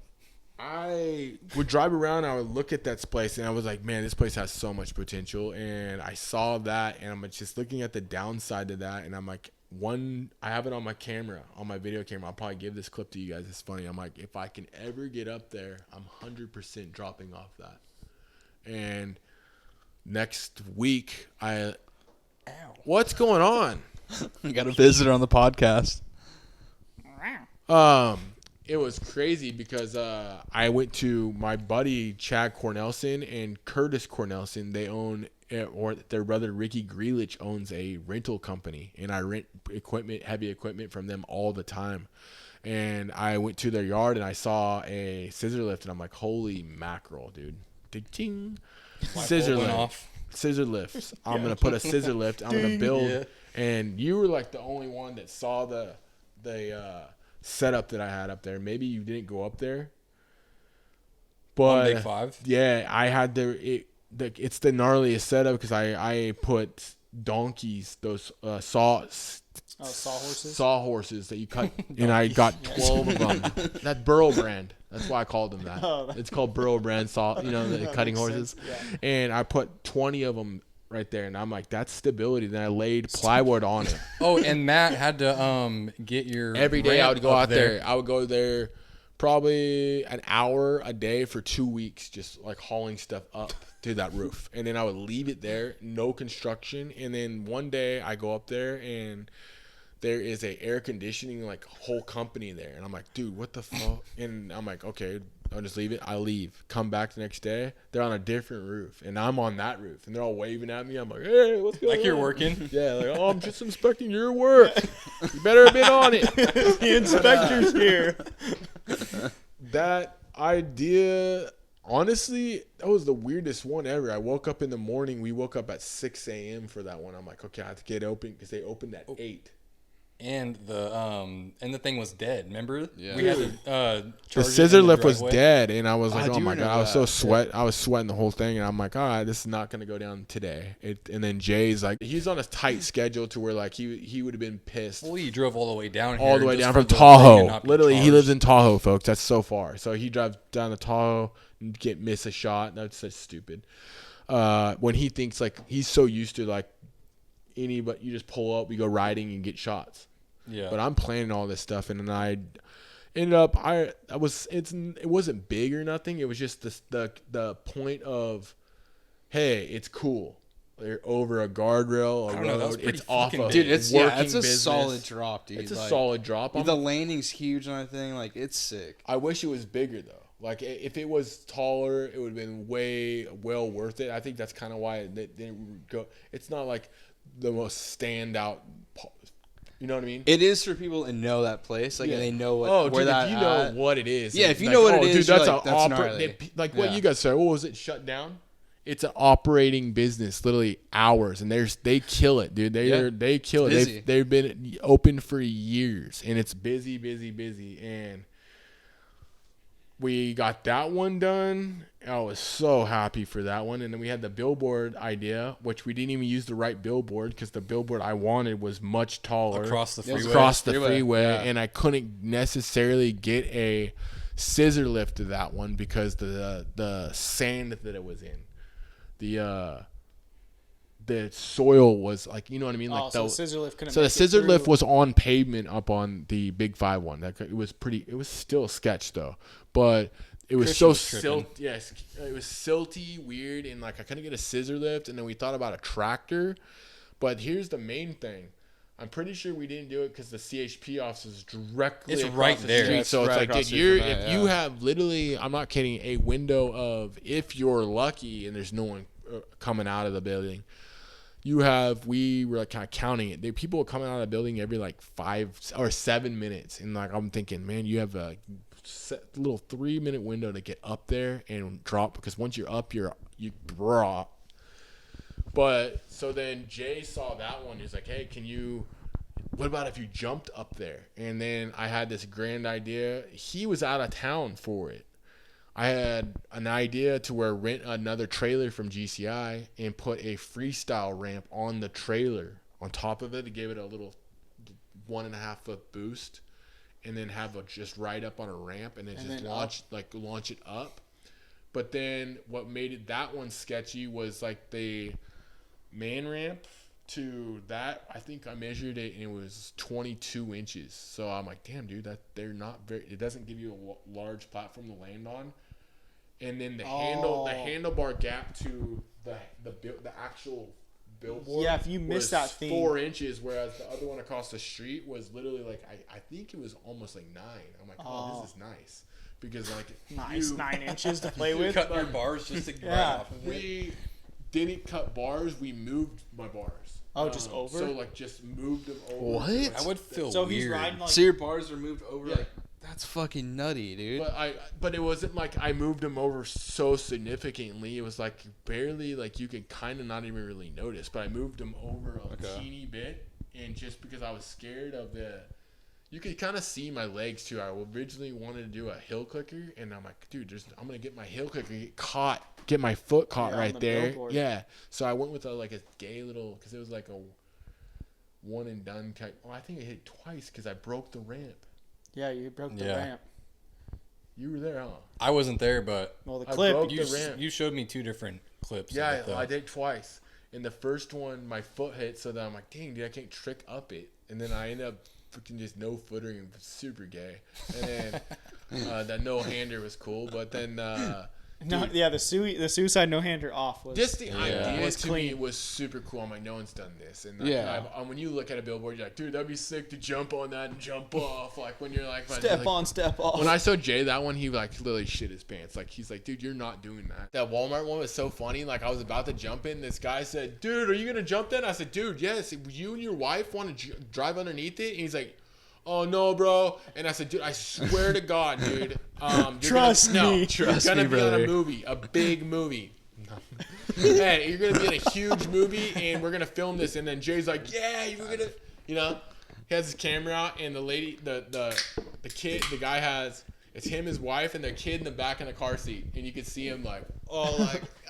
I would drive around. I would look at that place, and I was like, "Man, this place has so much potential." And I saw that, and I'm just looking at the downside to that, and I'm like, I have it on my camera, on my video camera. I'll probably give this clip to you guys. It's funny. I'm like, if I can ever get up there, I'm 100% dropping off that. And next week, what's going on? We got a visitor on the podcast. it was crazy because I went to my buddy Chad Cornelson and Curtis Cornelson. They own, or their brother Ricky Greelich owns a rental company, and I rent heavy equipment from them all the time. And I went to their yard and I saw a scissor lift, and I'm like, holy mackerel, dude! Ding, scissor lift. Scissor lifts. I'm gonna put a scissor lift. I'm gonna build. Yeah. And you were like the only one that saw the setup that I had up there. Maybe you didn't go up there, but Big Five. Yeah, I had it's the gnarliest setup because I put donkeys, those sawhorses that you cut, and I got 12 of them. That Burrow brand. That's why I called them that. It's called Burrow brand saw. The cutting horses. Yeah. And I put 20 of them right there, and I'm like, that's stability. Then I laid plywood on it. Oh, and Matt had to get your every day. I would go out there. I would go there probably an hour a day for 2 weeks, just like hauling stuff up to that roof, and then I would leave it there, no construction. And then one day I go up there and there is a air conditioning like whole company there, and I'm like, dude, what the fuck? And I'm like, okay, I'll just leave it. I leave, come back the next day, they're on a different roof, and I'm on that roof, and they're all waving at me. I'm like, hey, what's going on? Like you're working? Yeah, like, oh, I'm just inspecting your work. You better have been on it. The inspector's here. That idea, honestly, that was the weirdest one ever. I woke up in the morning. We woke up at 6 a.m. for that one. I'm like, okay, I have to get open because they opened at 8. And the thing was dead. Remember? Yeah. We had to the scissor lift was dead, and I was like, oh my god, I was so sweat. I was sweating the whole thing, and I'm like, all right, this is not gonna go down today. And then Jay's like, he's on a tight schedule to where like he would have been pissed. Well, he drove all the way down here. All the way down from Tahoe. Literally, he lives in Tahoe, folks. That's so far. So he drives down to Tahoe and miss a shot. That's such stupid. When he thinks like he's so used to like but you just pull up, we go riding and get shots. Yeah. But I'm planning all this stuff, and then I ended up it wasn't big or nothing. It was just the point of, hey, it's cool. They're over a guardrail, a road. It's off a dude. It's a business. solid drop, dude. It's a solid drop. The landing's huge on that thing. Like, it's sick. I wish it was bigger though. Like, if it was taller, it would have been well worth it. I think that's kind of why it didn't go. It's not like the most standout. You know what I mean? It is for people to know that place, like, and they know what. Dude, if you know what it is, yeah. If you know what it is, dude, that's like, that's gnarly. Like what you guys said. What was it? Shut down. It's an operating business, literally hours, and they kill it, dude. They kill it. They've been open for years, and it's busy, and we got that one done. I was so happy for that one. And then we had the billboard idea, which we didn't even use the right billboard because the billboard I wanted was much taller. Across the freeway. Yeah. And I couldn't necessarily get a scissor lift to that one because the sand that it was in. The soil was like, you know what I mean? Like so the scissor lift couldn't. So the scissor lift was on pavement up on the Big 5 one. It was still sketch though, but it was so silty. Yes, it was silty, weird, and like I couldn't get a scissor lift. And then we thought about a tractor, but here's the main thing. I'm pretty sure we didn't do it because the CHP office is directly across right the there. street. It's so it's right like, dude, you have literally, I'm not kidding, a window of, if you're lucky and there's no one coming out of the building, we were like kind of counting it. People were coming out of the building every like 5 or 7 minutes. And like, I'm thinking, man, you have a little 3-minute window to get up there and drop, because once you're up, you drop. But so then Jay saw that one. He's like, hey, what about if you jumped up there? And then I had this grand idea. He was out of town for it. I had an idea to rent another trailer from GCI and put a freestyle ramp on the trailer on top of it to give it a little 1.5 foot boost, and then have just ride up on a ramp and then launch it up. But then what made that one sketchy was like the man ramp to that. I think I measured it and it was 22 inches. So I'm like, damn, dude, it doesn't give you a large platform to land on. And then the handlebar gap to the actual billboard. Yeah, if you miss that thing, 4 inches, whereas the other one across the street was literally like I think it was almost like 9. I'm like, oh, this is nice because like nice 9 inches to play with. Cut your bars just to get right off of it. We didn't cut bars. We moved my bars. Oh, just over. So like just moved them over. What? I would feel so weird. he's riding like. So your bars are moved over. Yeah. Like, that's fucking nutty, dude. But it wasn't like I moved them over so significantly. It was like barely like you could kind of not even really notice. But I moved them over a teeny bit, and just because I was scared of you could kind of see my legs too. I originally wanted to do a heel clicker, and I'm like, dude, I'm gonna get my heel clicker get my foot caught right there. Billboard. Yeah. So I went with a gay little, because it was like a one and done type. Oh, I think I hit it twice because I broke the ramp. Yeah, you broke the ramp. You were there, huh? I wasn't there, but the clip. You showed me 2 different clips. Yeah, I did twice. In the first one, my foot hit, so then I'm like, dang, dude, I can't trick up it. And then I ended up freaking just no footering and super gay. And then that no hander was cool, but then the suicide no hander off was just the idea was to clean. me was super cool. I'm like, no one's done this, and when you look at a billboard, you're like, dude, that'd be sick to jump on that and jump off. Like when you're like, step on, step off. When I saw Jay that one, he like literally shit his pants. Like he's like, dude, you're not doing that. That Walmart one was so funny. Like I was about to jump in, this guy said, dude, are you gonna jump in? I said, dude, yes. You and your wife want to drive underneath it? And he's like, oh no, bro. And I said, dude, I swear to God, dude. Trust me. You're gonna be on a movie, a big movie. Hey, you're gonna be in a huge movie, and we're gonna film this. And then Jay's like, yeah, you're gonna, he has his camera out, and the lady, the kid, the guy has, it's him, his wife, and their kid in the back in the car seat, and you can see him like,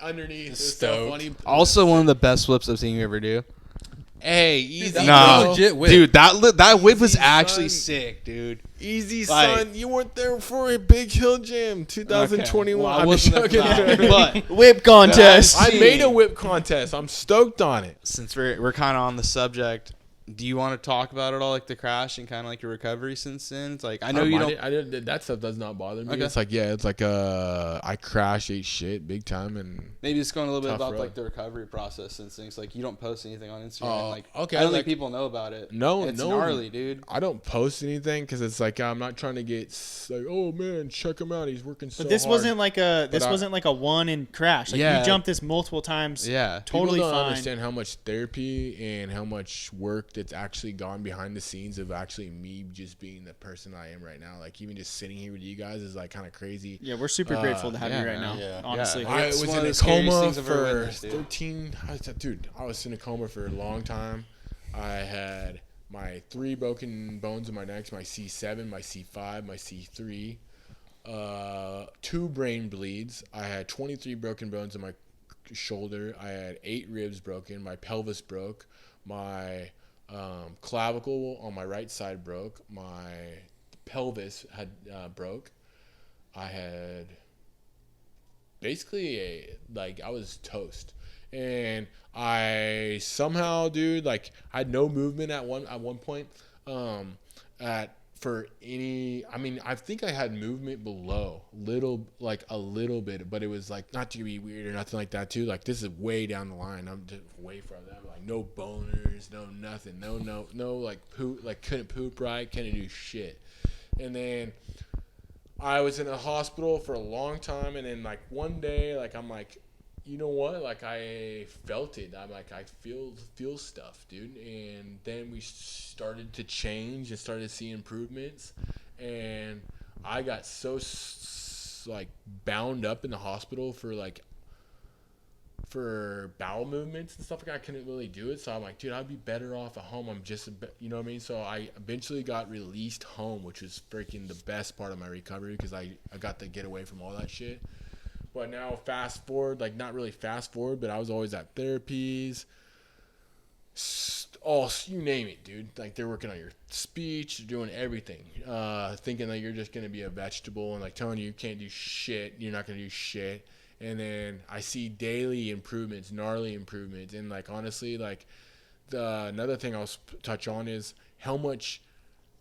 underneath. It's so funny. Also, one of the best flips I've seen you ever do. Hey, easy. No, legit whip. Dude, that whip was Easy, actually son. sick, dude. Easy, son. You weren't there for a Big Hill Jam 2021. Well, I wasn't there, but whip contest. I made a whip contest. I'm stoked on it. Since we're kind of on the subject, do you want to talk about it all, like the crash and kind of like your recovery since then? It's like I know you don't. I did that stuff does not bother me. Okay. It's like I crash, ate shit big time, and maybe it's going a little bit about road. like the recovery process and things. Like you don't post anything on Instagram. Like okay, I don't think people know about it. No, it's gnarly, dude. I don't post anything because it's like I'm not trying to get like, oh man, check him out, he's working so hard. But this wasn't like a one and crash. Like you jumped this multiple times. Yeah, totally people don't fine. understand how much therapy and how much work that's actually gone behind the scenes of actually me just being the person I am right now. Like even just sitting here with you guys is like kind of crazy. Yeah, we're super grateful to have you right now. Yeah. Honestly, I was in a coma for 13. I was in a coma for a long time. I had my 3 broken bones in my neck, my C7, my C5, my C3, 2 brain bleeds. I had 23 broken bones in my shoulder. I had 8 ribs broken. My pelvis broke. My clavicle on my right side broke. My pelvis had broke. I had basically I was toast, and I somehow, dude, like I had no movement at one point. I think I had movement below, a little bbit, but it was like not to be weird or nothing like that too. Like this is way down the line. I'm just way from that. Like no boners, no nothing, no like poop, like couldn't poop right, couldn't do shit. And then I was in a hospital for a long time, and then like one day, like I'm like, you know what? Like I felt it. I'm like I feel stuff, dude. And then we started to change and started to see improvements, and I got so like bound up in the hospital for bowel movements and stuff like that. I couldn't really do it, so I'm like, dude, I'd be better off at home. I'm just, you know what I mean? So I eventually got released home, which was freaking the best part of my recovery because I got to get away from all that shit. But now fast forward, like not really fast forward, but I was always at therapies. You name it, dude. Like they're working on your speech, doing everything, thinking that you're just gonna be a vegetable and like telling you can't do shit. You're not gonna do shit. And then I see daily improvements, gnarly improvements, and like honestly, like another thing I'll touch on is how much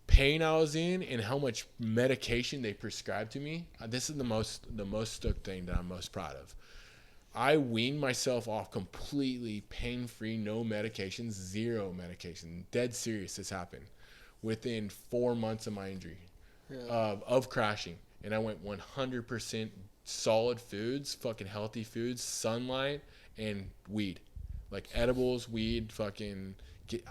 pain I was in and how much medication they prescribed to me. This is the most stoked thing that I'm most proud of. I weaned myself off completely pain-free, no medications, zero medication. Dead serious, this happened within 4 months of my injury, of crashing. And I went 100% solid foods, fucking healthy foods, sunlight, and weed. Like edibles, weed, fucking...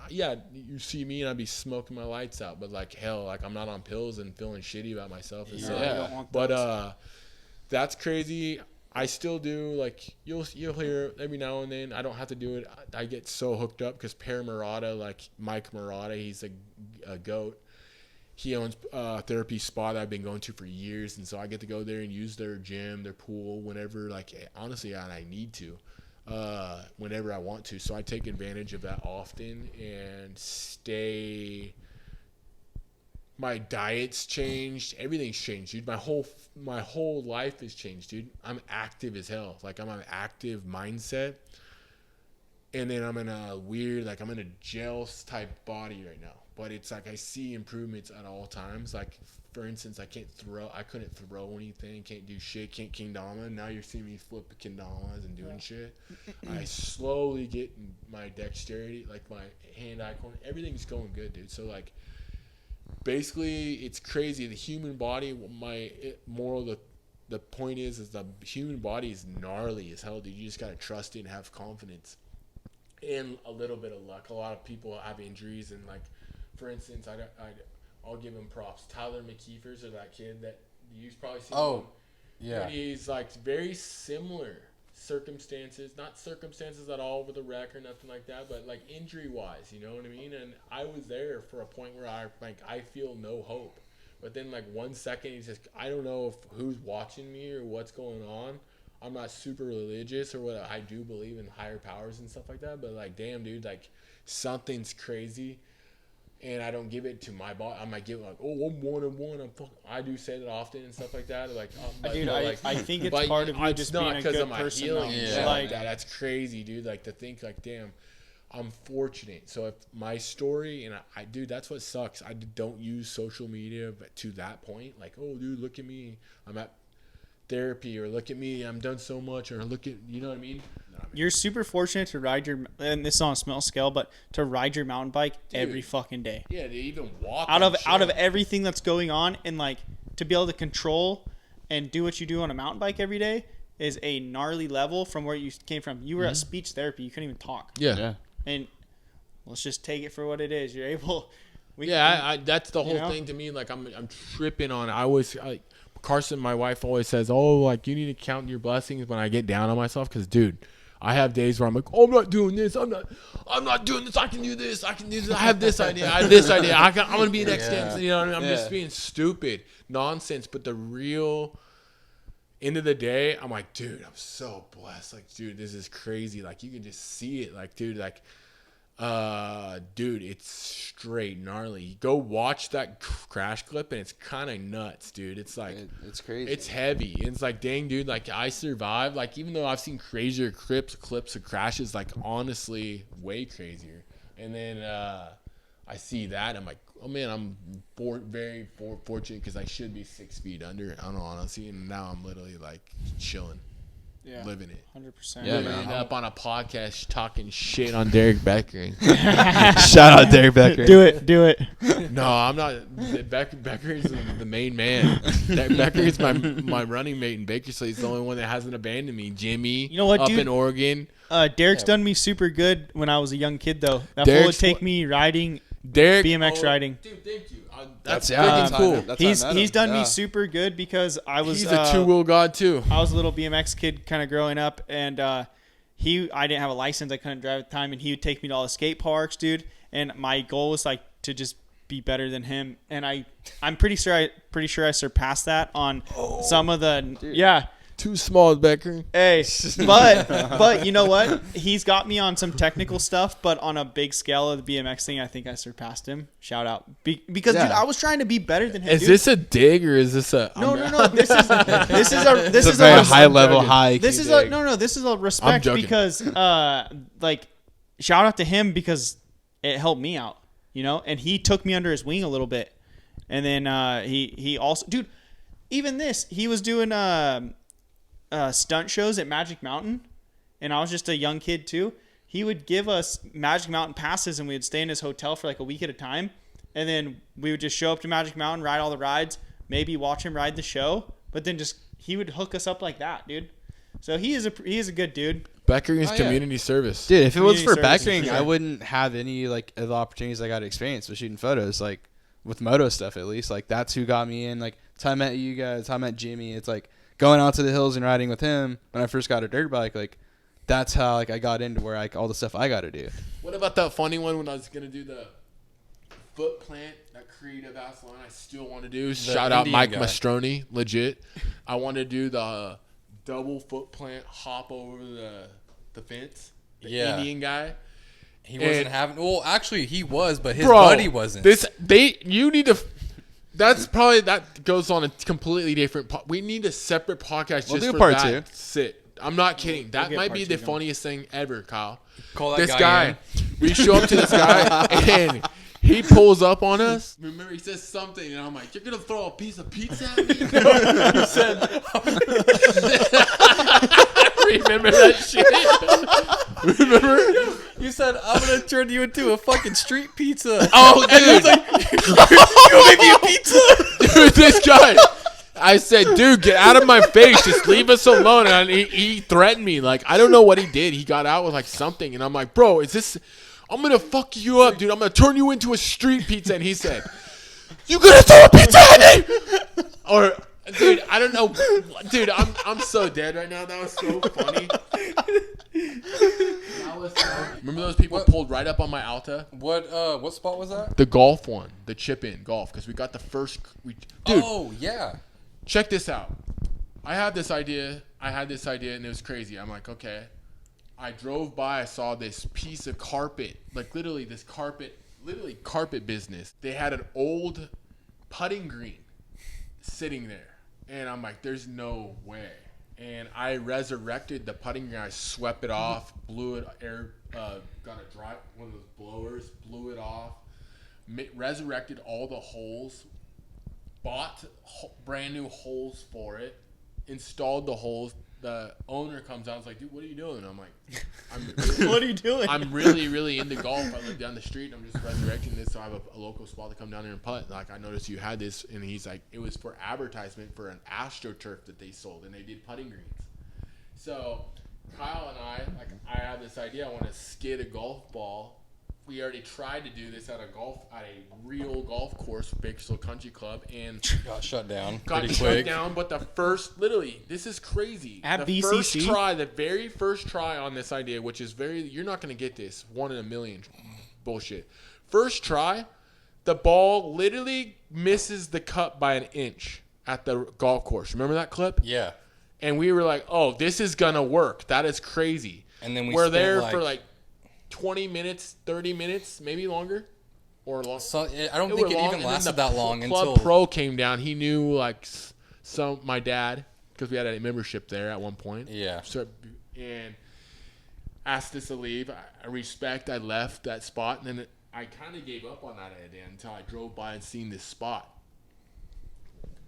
you see me and I'd be smoking my lights out, but like hell, like I'm not on pills and feeling shitty about myself. But that's crazy. I still do, like you'll hear every now and then. I don't have to do it. I get so hooked up because Per Murata, like Mike Murata, he's a goat. He owns a therapy spa that I've been going to for years, and so I get to go there and use their gym, their pool, whenever. Like honestly, I need to. Whenever I want to, so I take advantage of that often and stay. My diet's changed, everything's changed, dude. My whole life has changed, dude. I'm active as hell. Like I'm an active mindset, and then I'm in a weird, like I'm in a gel type body right now. But it's like I see improvements at all times. Like for instance, I couldn't throw anything, can't do shit, can't kendama. Now you're seeing me flip kendamas and doing shit. I slowly get my dexterity, like my hand-eye coordination, everything's going good, dude. So like, basically, it's crazy. The human body, the point is the human body is gnarly as hell, dude. You just gotta trust it and have confidence, and a little bit of luck. A lot of people have injuries, and like, for instance, I'll give him props. Tyler McKeefer's, or that kid that you've probably seen. Oh, yeah. But he's like very similar circumstances, not circumstances at all with a wreck or nothing like that, but like injury wise, you know what I mean? And I was there for a point where I feel no hope. But then like 1 second, he's just, I don't know who's watching me or what's going on. I'm not super religious or what. I do believe in higher powers and stuff like that, but like, damn, dude, like something's crazy. And I don't give it to my body. I might give it like, oh, I'm 1-1. I do say that often and stuff like that. Like, dude, I think it's part of you just being a good person. Yeah, like that's crazy, dude. Like to think, like, damn, I'm fortunate. So if my story, and I dude, that's what sucks. I don't use social media to that point. Like, oh, dude, look at me, I'm at therapy, or look at me, I'm done so much, or look at, you know what I mean? You're super fortunate to ride and this is on a small scale, but to ride your mountain bike every fucking day. Yeah, to even walk out of everything that's going on, and like to be able to control and do what you do on a mountain bike every day is a gnarly level from where you came from. You were at speech therapy, you couldn't even talk. Yeah. And let's just take it for what it is. You're able. That's the whole thing to me. Like I'm tripping on it. Carson, my wife, always says, "Oh, like you need to count your blessings." When I get down on myself, because dude, I have days where I'm like, "Oh, I'm not doing this. I'm not doing this. I can do this. I can do this. I have this idea. I have this idea. I'm gonna be an next dance." You know what I mean? I'm just being stupid nonsense. But the real end of the day, I'm like, dude, I'm so blessed. Like, dude, this is crazy. Like, you can just see it. Like, dude, like. Dude, it's straight gnarly. Go watch that crash clip, and it's kind of nuts, dude. It's like it's crazy. It's heavy. It's like, dang, dude. Like I survived. Like even though I've seen crazier clips of crashes, like honestly, way crazier. And then I see that, I'm like, oh man, I'm very fortunate because I should be 6 feet under. I don't know, honestly, and now I'm literally like chilling. Yeah, living it. 100%. Yeah, man. Up on a podcast talking shit on Derek Becker. Shout out Derek Becker. Do it. No, I'm not. Becker is the main man. Becker is my running mate in Bakersfield. He's the only one that hasn't abandoned me. Jimmy, you know what, up dude? In Oregon. Derek's done me super good when I was a young kid, though. That fool would take me riding, BMX riding. Dude, thank you. That's cool. He's done me super good because I was. He's a 2-wheel god too. I was a little BMX kid, kind of growing up, and I didn't have a license. I couldn't drive at the time, and he would take me to all the skate parks, dude. And my goal was like to just be better than him, and I'm pretty sure I surpassed that on some of the Too small, Becker. Hey, but you know what? He's got me on some technical stuff, but on a big scale of the BMX thing, I think I surpassed him. Shout out, because dude, I was trying to be better than him. Is this a dig or is this a? No. This is a very high level high. This is a respect because like shout out to him because it helped me out, you know, and he took me under his wing a little bit, and then he also, dude, even this he was doing stunt shows at Magic Mountain, and I was just a young kid too, he would give us Magic Mountain passes, and we would stay in his hotel for like a week at a time. And then we would just show up to Magic Mountain, ride all the rides, maybe watch him ride the show. But then he would hook us up like that, dude. So he is a good dude. Beckering's community service. Dude, if it was for Beckering, I wouldn't have any like of the opportunities I got to experience with shooting photos, like with moto stuff at least. Like that's who got me in. Like time I met you guys, time I met Jimmy. It's like going out to the hills and riding with him when I first got a dirt bike. Like that's how like I got into where all the stuff I got to do. What about that funny one when I was gonna do the foot plant, that creative ass line I still want to do? Shout out Mike Mastroni, legit. I want to do the double foot plant, hop over the fence. The Indian guy. He wasn't having. Well, actually, he was, but his buddy wasn't. You need to. That's probably that goes on a completely different. We need a separate podcast just for part that. 2. Sit. I'm not kidding. That get might part be 2 the going. funniest thing ever, Kyle. Call that This guy in. we show up to this guy and he pulls up on us. Remember, he says something, and I'm like, "You're gonna throw a piece of pizza at me?" He said, "Remember that shit? Remember?" You said, I'm going to turn you into a fucking street pizza. Oh, dude. You make me a pizza? Dude, this guy. I said, dude, get out of my face. Just leave us alone. And he threatened me. Like, I don't know what he did. He got out with, like, something. And I'm like, bro, is this... I'm going to fuck you up, dude. I'm going to turn you into a street pizza. And he said, you going to throw a pizza at me? Or... Dude, I don't know. Dude, I'm so dead right now. That was so funny. Remember those people pulled right up on my Alta? What spot was that? The golf one, the chip-in golf, because we got the first. Dude, oh yeah. Check this out. I had this idea, and it was crazy. I'm like, okay. I drove by. I saw this piece of carpet, like literally carpet business. They had an old putting green sitting there. And I'm like, there's no way. And I resurrected the putting green. I swept it off, blew it, got a dry one of those blowers, blew it off, resurrected all the holes, bought brand new holes for it, installed the holes. The owner comes out and is like, dude, what are you doing? And I'm like, what are you doing? I'm really, really into golf. I live down the street, and I'm just resurrecting this so I have a local spot to come down here and putt. Like, I noticed you had this, and he's like, it was for advertisement for an AstroTurf that they sold, and they did putting greens. So Kyle and I had this idea. I want to skid a golf ball. We already tried to do this at a real golf course, Bakersfield Country Club, and got shut down. But this is crazy. At the BCC? The very first try on this idea, which is you're not going to get this 1 in a million bullshit. First try, the ball literally misses the cup by an inch at the golf course. Remember that clip? Yeah. And we were like, oh, this is going to work. That is crazy. And then we're there for like 20 minutes, 30 minutes, maybe longer. Or long. So, I don't think it even lasted that long Club until Pro came down. He knew my dad, because we had a membership there at one point. Yeah. So, and asked us to leave. I left that spot, and then I kind of gave up on that idea until I drove by and seen this spot.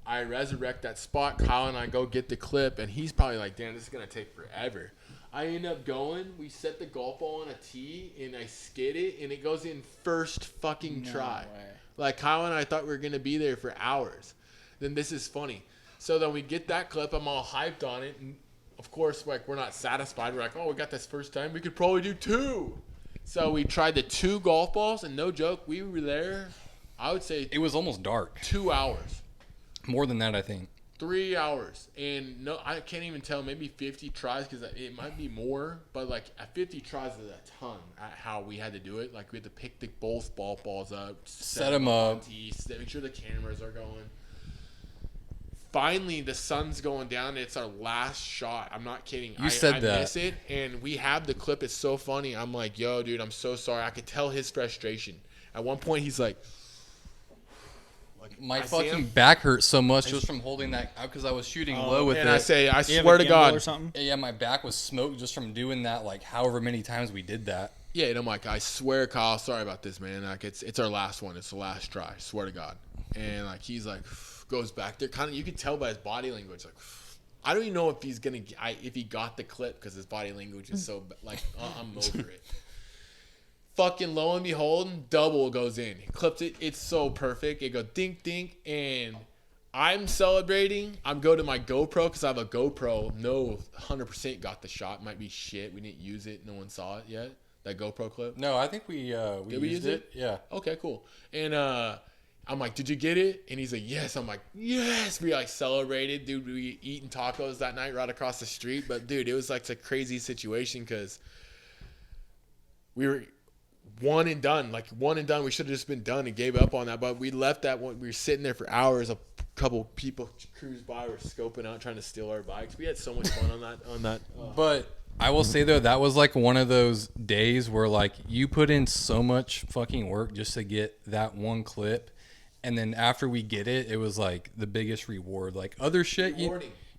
I resurrect that spot. Kyle and I go get the clip, and he's probably like, damn, this is going to take forever. I end up going. We set the golf ball on a tee, and I skid it, and it goes in first fucking try. Way. Like, Kyle and I thought we were going to be there for hours. Then this is funny. So then we get that clip. I'm all hyped on it. And, of course, like, we're not satisfied. We're like, oh, we got this first time. We could probably do 2. So we tried the 2 golf balls, and no joke, we were there, I would say, it was almost dark. 2 hours. More than that, I think. 3 hours, and no, I can't even tell. Maybe 50 tries, because it might be more. But like at 50 tries is a ton. At how we had to do it, like we had to pick both balls up, set them up, make sure the cameras are going. Finally, the sun's going down. It's our last shot. I'm not kidding. I miss it, and we have the clip. It's so funny. I'm like, yo, dude, I'm so sorry. I could tell his frustration. At one point, he's like. My fucking back hurt so much just from holding that out because I was shooting low with it. And I swear to God. Or something? Yeah, my back was smoked just from doing that, like however many times we did that. Yeah, and I'm like, I swear, Kyle, sorry about this, man. Like, it's our last one. It's the last try. Swear to God. And like, he's like, goes back there. Kind of, you could tell by his body language, like, I don't even know if he's gonna if he got the clip because his body language is so like I'm over it. Fucking lo and behold, double goes in. He clips it. It's so perfect. It goes dink dink, and I'm celebrating. I'm going to my GoPro because I have a GoPro. No, 100% got the shot. Might be shit. We didn't use it. No one saw it yet. That GoPro clip. No, I think we used it. Yeah. Okay, cool. And I'm like, did you get it? And he's like, yes. I'm like, yes. We like celebrated, dude. We eating tacos that night right across the street. But dude, it was like a crazy situation because we were one and done. Like one and done. We should have just been done and gave up on that. But we left that one. We were sitting there for hours. A couple people cruised by, were scoping out, trying to steal our bikes. We had so much fun on that. But I will say though, that was like one of those days where like you put in so much fucking work just to get that one clip, and then after we get it, it was like the biggest reward. Like other shit,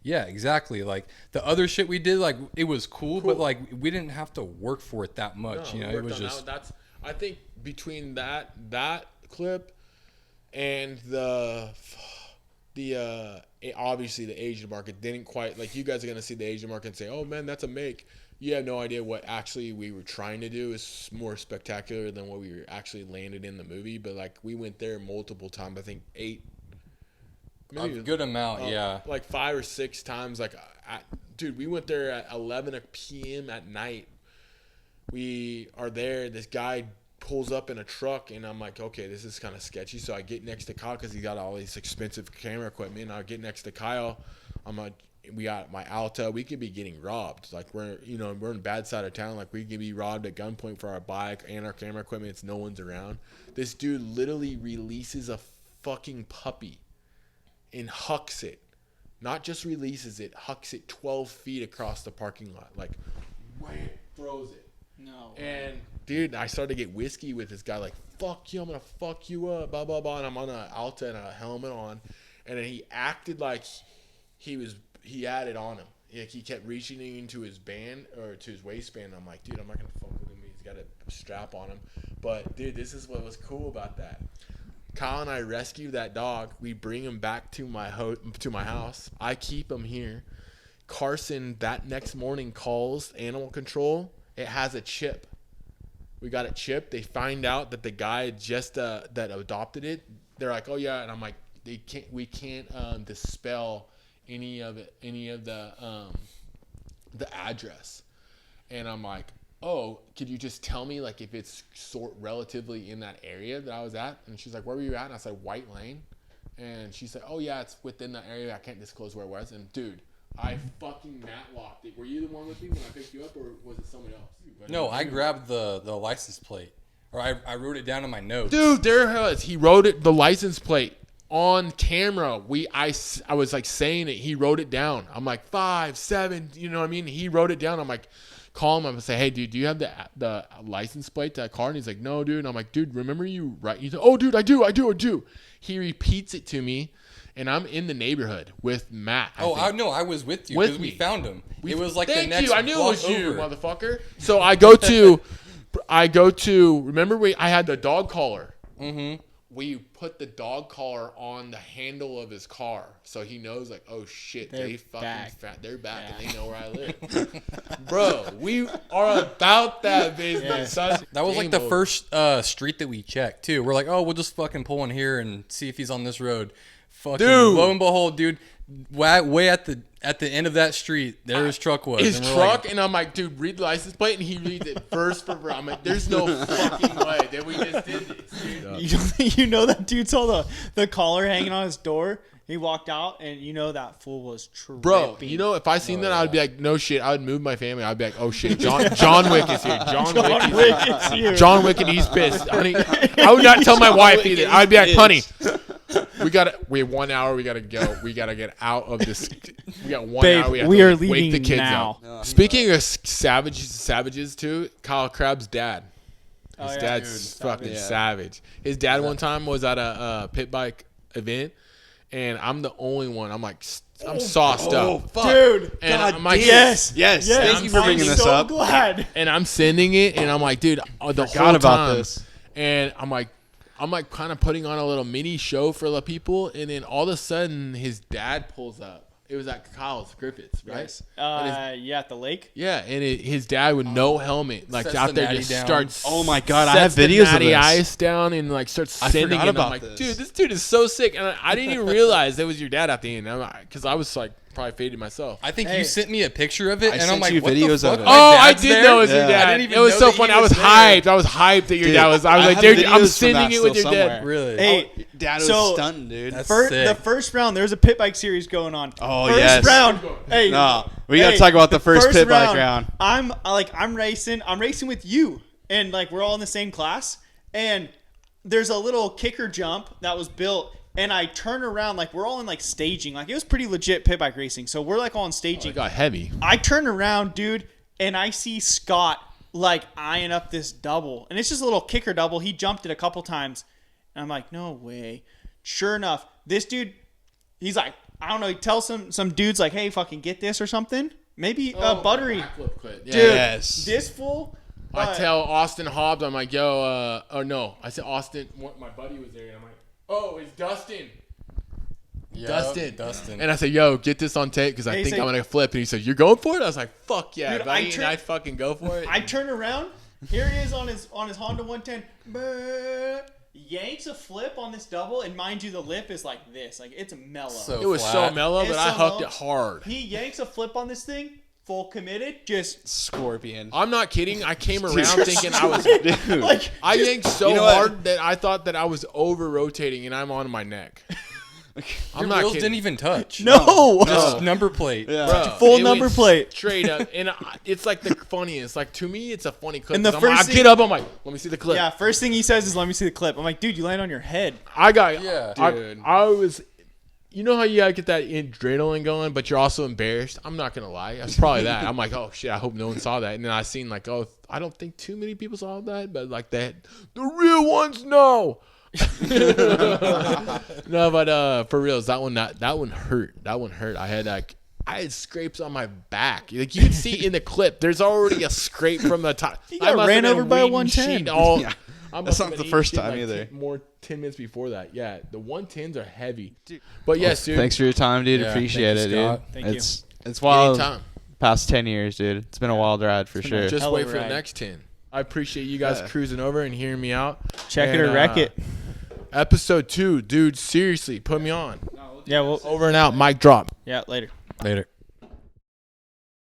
yeah, exactly. Like the other shit we did, like it was cool, but like we didn't have to work for it that much. No, it was just. That's I think between that clip and obviously the Asian market didn't quite, like you guys are going to see the Asian market and say, oh man, that's a make. You have no idea what actually we were trying to do is more spectacular than what we were actually landed in the movie. But like we went there multiple times, I think 8. Maybe a good amount, yeah. Like 5 or 6 times. Like, dude, we went there at 11 p.m. at night. We are there. This guy pulls up in a truck, and I'm like, okay, this is kind of sketchy. So I get next to Kyle because he got all these expensive camera equipment. I get next to Kyle. I'm like, we got my Alta. We could be getting robbed. Like we're in a bad side of town. Like we could be robbed at gunpoint for our bike and our camera equipment. It's no one's around. This dude literally releases a fucking puppy and hucks it. Not just releases it, hucks it 12 feet across the parking lot. Like, wham, throws it. No. And dude, I started to get whiskey with this guy. Like, fuck you, I'm gonna fuck you up, blah blah blah. And I'm on an Alta and a helmet on, and then he acted like he had it on him. Like he kept reaching into his band or to his waistband. I'm like, dude, I'm not gonna fuck with him. He's got a strap on him. But dude, this is what was cool about that. Kyle and I rescue that dog. We bring him back to my house. I keep him here. Carson that next morning calls animal control. It has a chip. We got it chipped. They find out that the guy just that adopted it. They're like, oh yeah, and I'm like, we can't dispel any of the address. And I'm like, oh, could you just tell me like if it's relatively in that area that I was at? And she's like, where were you at? And I said, White Lane. And she said, oh yeah, it's within that area. I can't disclose where it was. And dude, I fucking matlocked it. Were you the one with me when I picked you up, or was it someone else? No, I grabbed the license plate, or I wrote it down in my notes. Dude, there it was. He wrote the license plate on camera. I was like saying it. He wrote it down. I'm like 5, 7. You know what I mean? He wrote it down. I'm like, call him up and say, hey, dude, do you have the license plate to that car? And he's like, no, dude. And I'm like, dude, remember you right? He's like, oh, dude, I do. He repeats it to me. And I'm in the neighborhood with Matt. I was with you because we found him. It was like the next block over. Thank you. I knew it was you, motherfucker. So I go to. Remember, I had the dog collar. Mm-hmm. We put the dog collar on the handle of his car, so he knows like, oh shit, they're back, yeah. And they know where I live. Bro, we are about that business. Yeah. That was like the first street that we checked too. We're like, oh, we'll just fucking pull in here and see if he's on this road. Fucking lo and behold, dude, way at the end of that street, there his truck was. His truck, and I'm like, dude, read the license plate, and he reads it verse for verse. I'm like, there's no fucking way that we just did this, dude. You know that dude saw the collar hanging on his door? He walked out, and you know that fool was tripping. Bro, you know, if I seen that, I'd be like, no shit. I would move my family. I'd be like, oh shit, John Wick is here. John Wick is here. John Wick, and he's pissed. Honey, I would not tell my wife either. I'd be like, honey, we have 1 hour. We gotta go. We gotta get out of this. We got 1 hour. We are leaving wake the kids now. Up. Speaking of savages too, Kyle Crab's dad. His dad's fucking savage. His dad one time was at a pit bike event, and I'm the only one. I'm like, I'm sauced up, fuck. Dude. And I'm like, yes. Thank you for bringing this up. Glad. And I'm sending it, and I'm like, dude, the whole time. This. And I'm like kind of putting on a little mini show for the people, and then all of a sudden his dad pulls up, It was at Kyle's Griffiths, right? Yes. At the lake. Yeah, and his dad with no helmet, like out there just starts. Oh my god, I have videos of this. Ice down and like starts sending it. I'm like, dude, this dude is so sick, and I didn't even realize that was your dad at the end, because I was like probably faded myself. I think you sent me a picture of it, and I'm like, what videos the fuck? of it. Oh, I did know it was your dad. I didn't even it was know so that funny. he I was was hyped. there. I was hyped that your Dude, dad was. I was I like, have dude, I'm videos from sending that it with your still dad. somewhere. Really? Hey, Dad was so stunting, dude. That's the sick. first round, there was a pit bike series going on. Oh, first yes. round. Hey, No, we gotta talk about the first pit bike round. I'm racing with you, and like we're all in the same class, and there's a little kicker jump that was built. And I turn around, like, we're all in, like, staging. Like, it was pretty legit pit bike racing. So we're, like, all in staging. It got heavy. I turn around, dude, and I see Scott, like, eyeing up this double. And it's just a little kicker double. He jumped it a couple times. And I'm like, no way. Sure enough, this dude, he's like, I don't know, he tells some dudes, like, hey, fucking get this or something. Maybe Buttery. Yeah. Dude, Yes. this fool. I tell Austin Hobbs, I'm like, yo, oh, no. I said Austin, my buddy was there, and I'm like, oh, it's Dustin. Dustin. And I said, yo, get this on tape because I think I'm going to flip. And he said, you're going for it? I was like, fuck yeah, dude, buddy. And I fucking go for it. I turn around. Here he is on his Honda 110. Yanks a flip on this double. And mind you, the lip is like this. Like, it's mellow. It was so mellow, but I hucked it hard. He yanks a flip on this thing. Full committed. Just Scorpion. I'm not kidding. I came around thinking I was... Dude. like, I yanked so hard that I thought that I was over-rotating and I'm on my neck. Your wheels didn't even touch. No. Just number plate. Yeah. Bro, Full number plate. Straight up. And it's like the funniest. Like, to me, it's a funny clip. And the I get up, I'm like, let me see the clip. Yeah, first thing he says is, let me see the clip. I'm like, dude, you land on your head. Dude. I was... You know how you gotta get that adrenaline going, but you're also embarrassed? I'm not gonna lie. It's probably that. I'm like, oh shit, I hope no one saw that. And then I seen like, oh, I don't think too many people saw that, but like the real ones know. No, but for reals, that one hurt. That one hurt. I had scrapes on my back. Like you can see in the clip, there's already a scrape from the top. He got ran over by a 110. Yeah. That's not the first time either. 10 minutes before that. Yeah, the 110s are heavy. Dude. But yes, dude. Thanks for your time, dude. Yeah, Appreciate it, dude. Thank you. It's wild. Anytime. Past 10 years, dude. It's been a wild ride for sure. Just Hell wait of a for the ride. next 10. I appreciate you guys cruising over and hearing me out. Check it or wreck it. Episode 2, dude. Seriously, put me on. Yeah, well, Over and out. Mic drop. yeah, later. Later.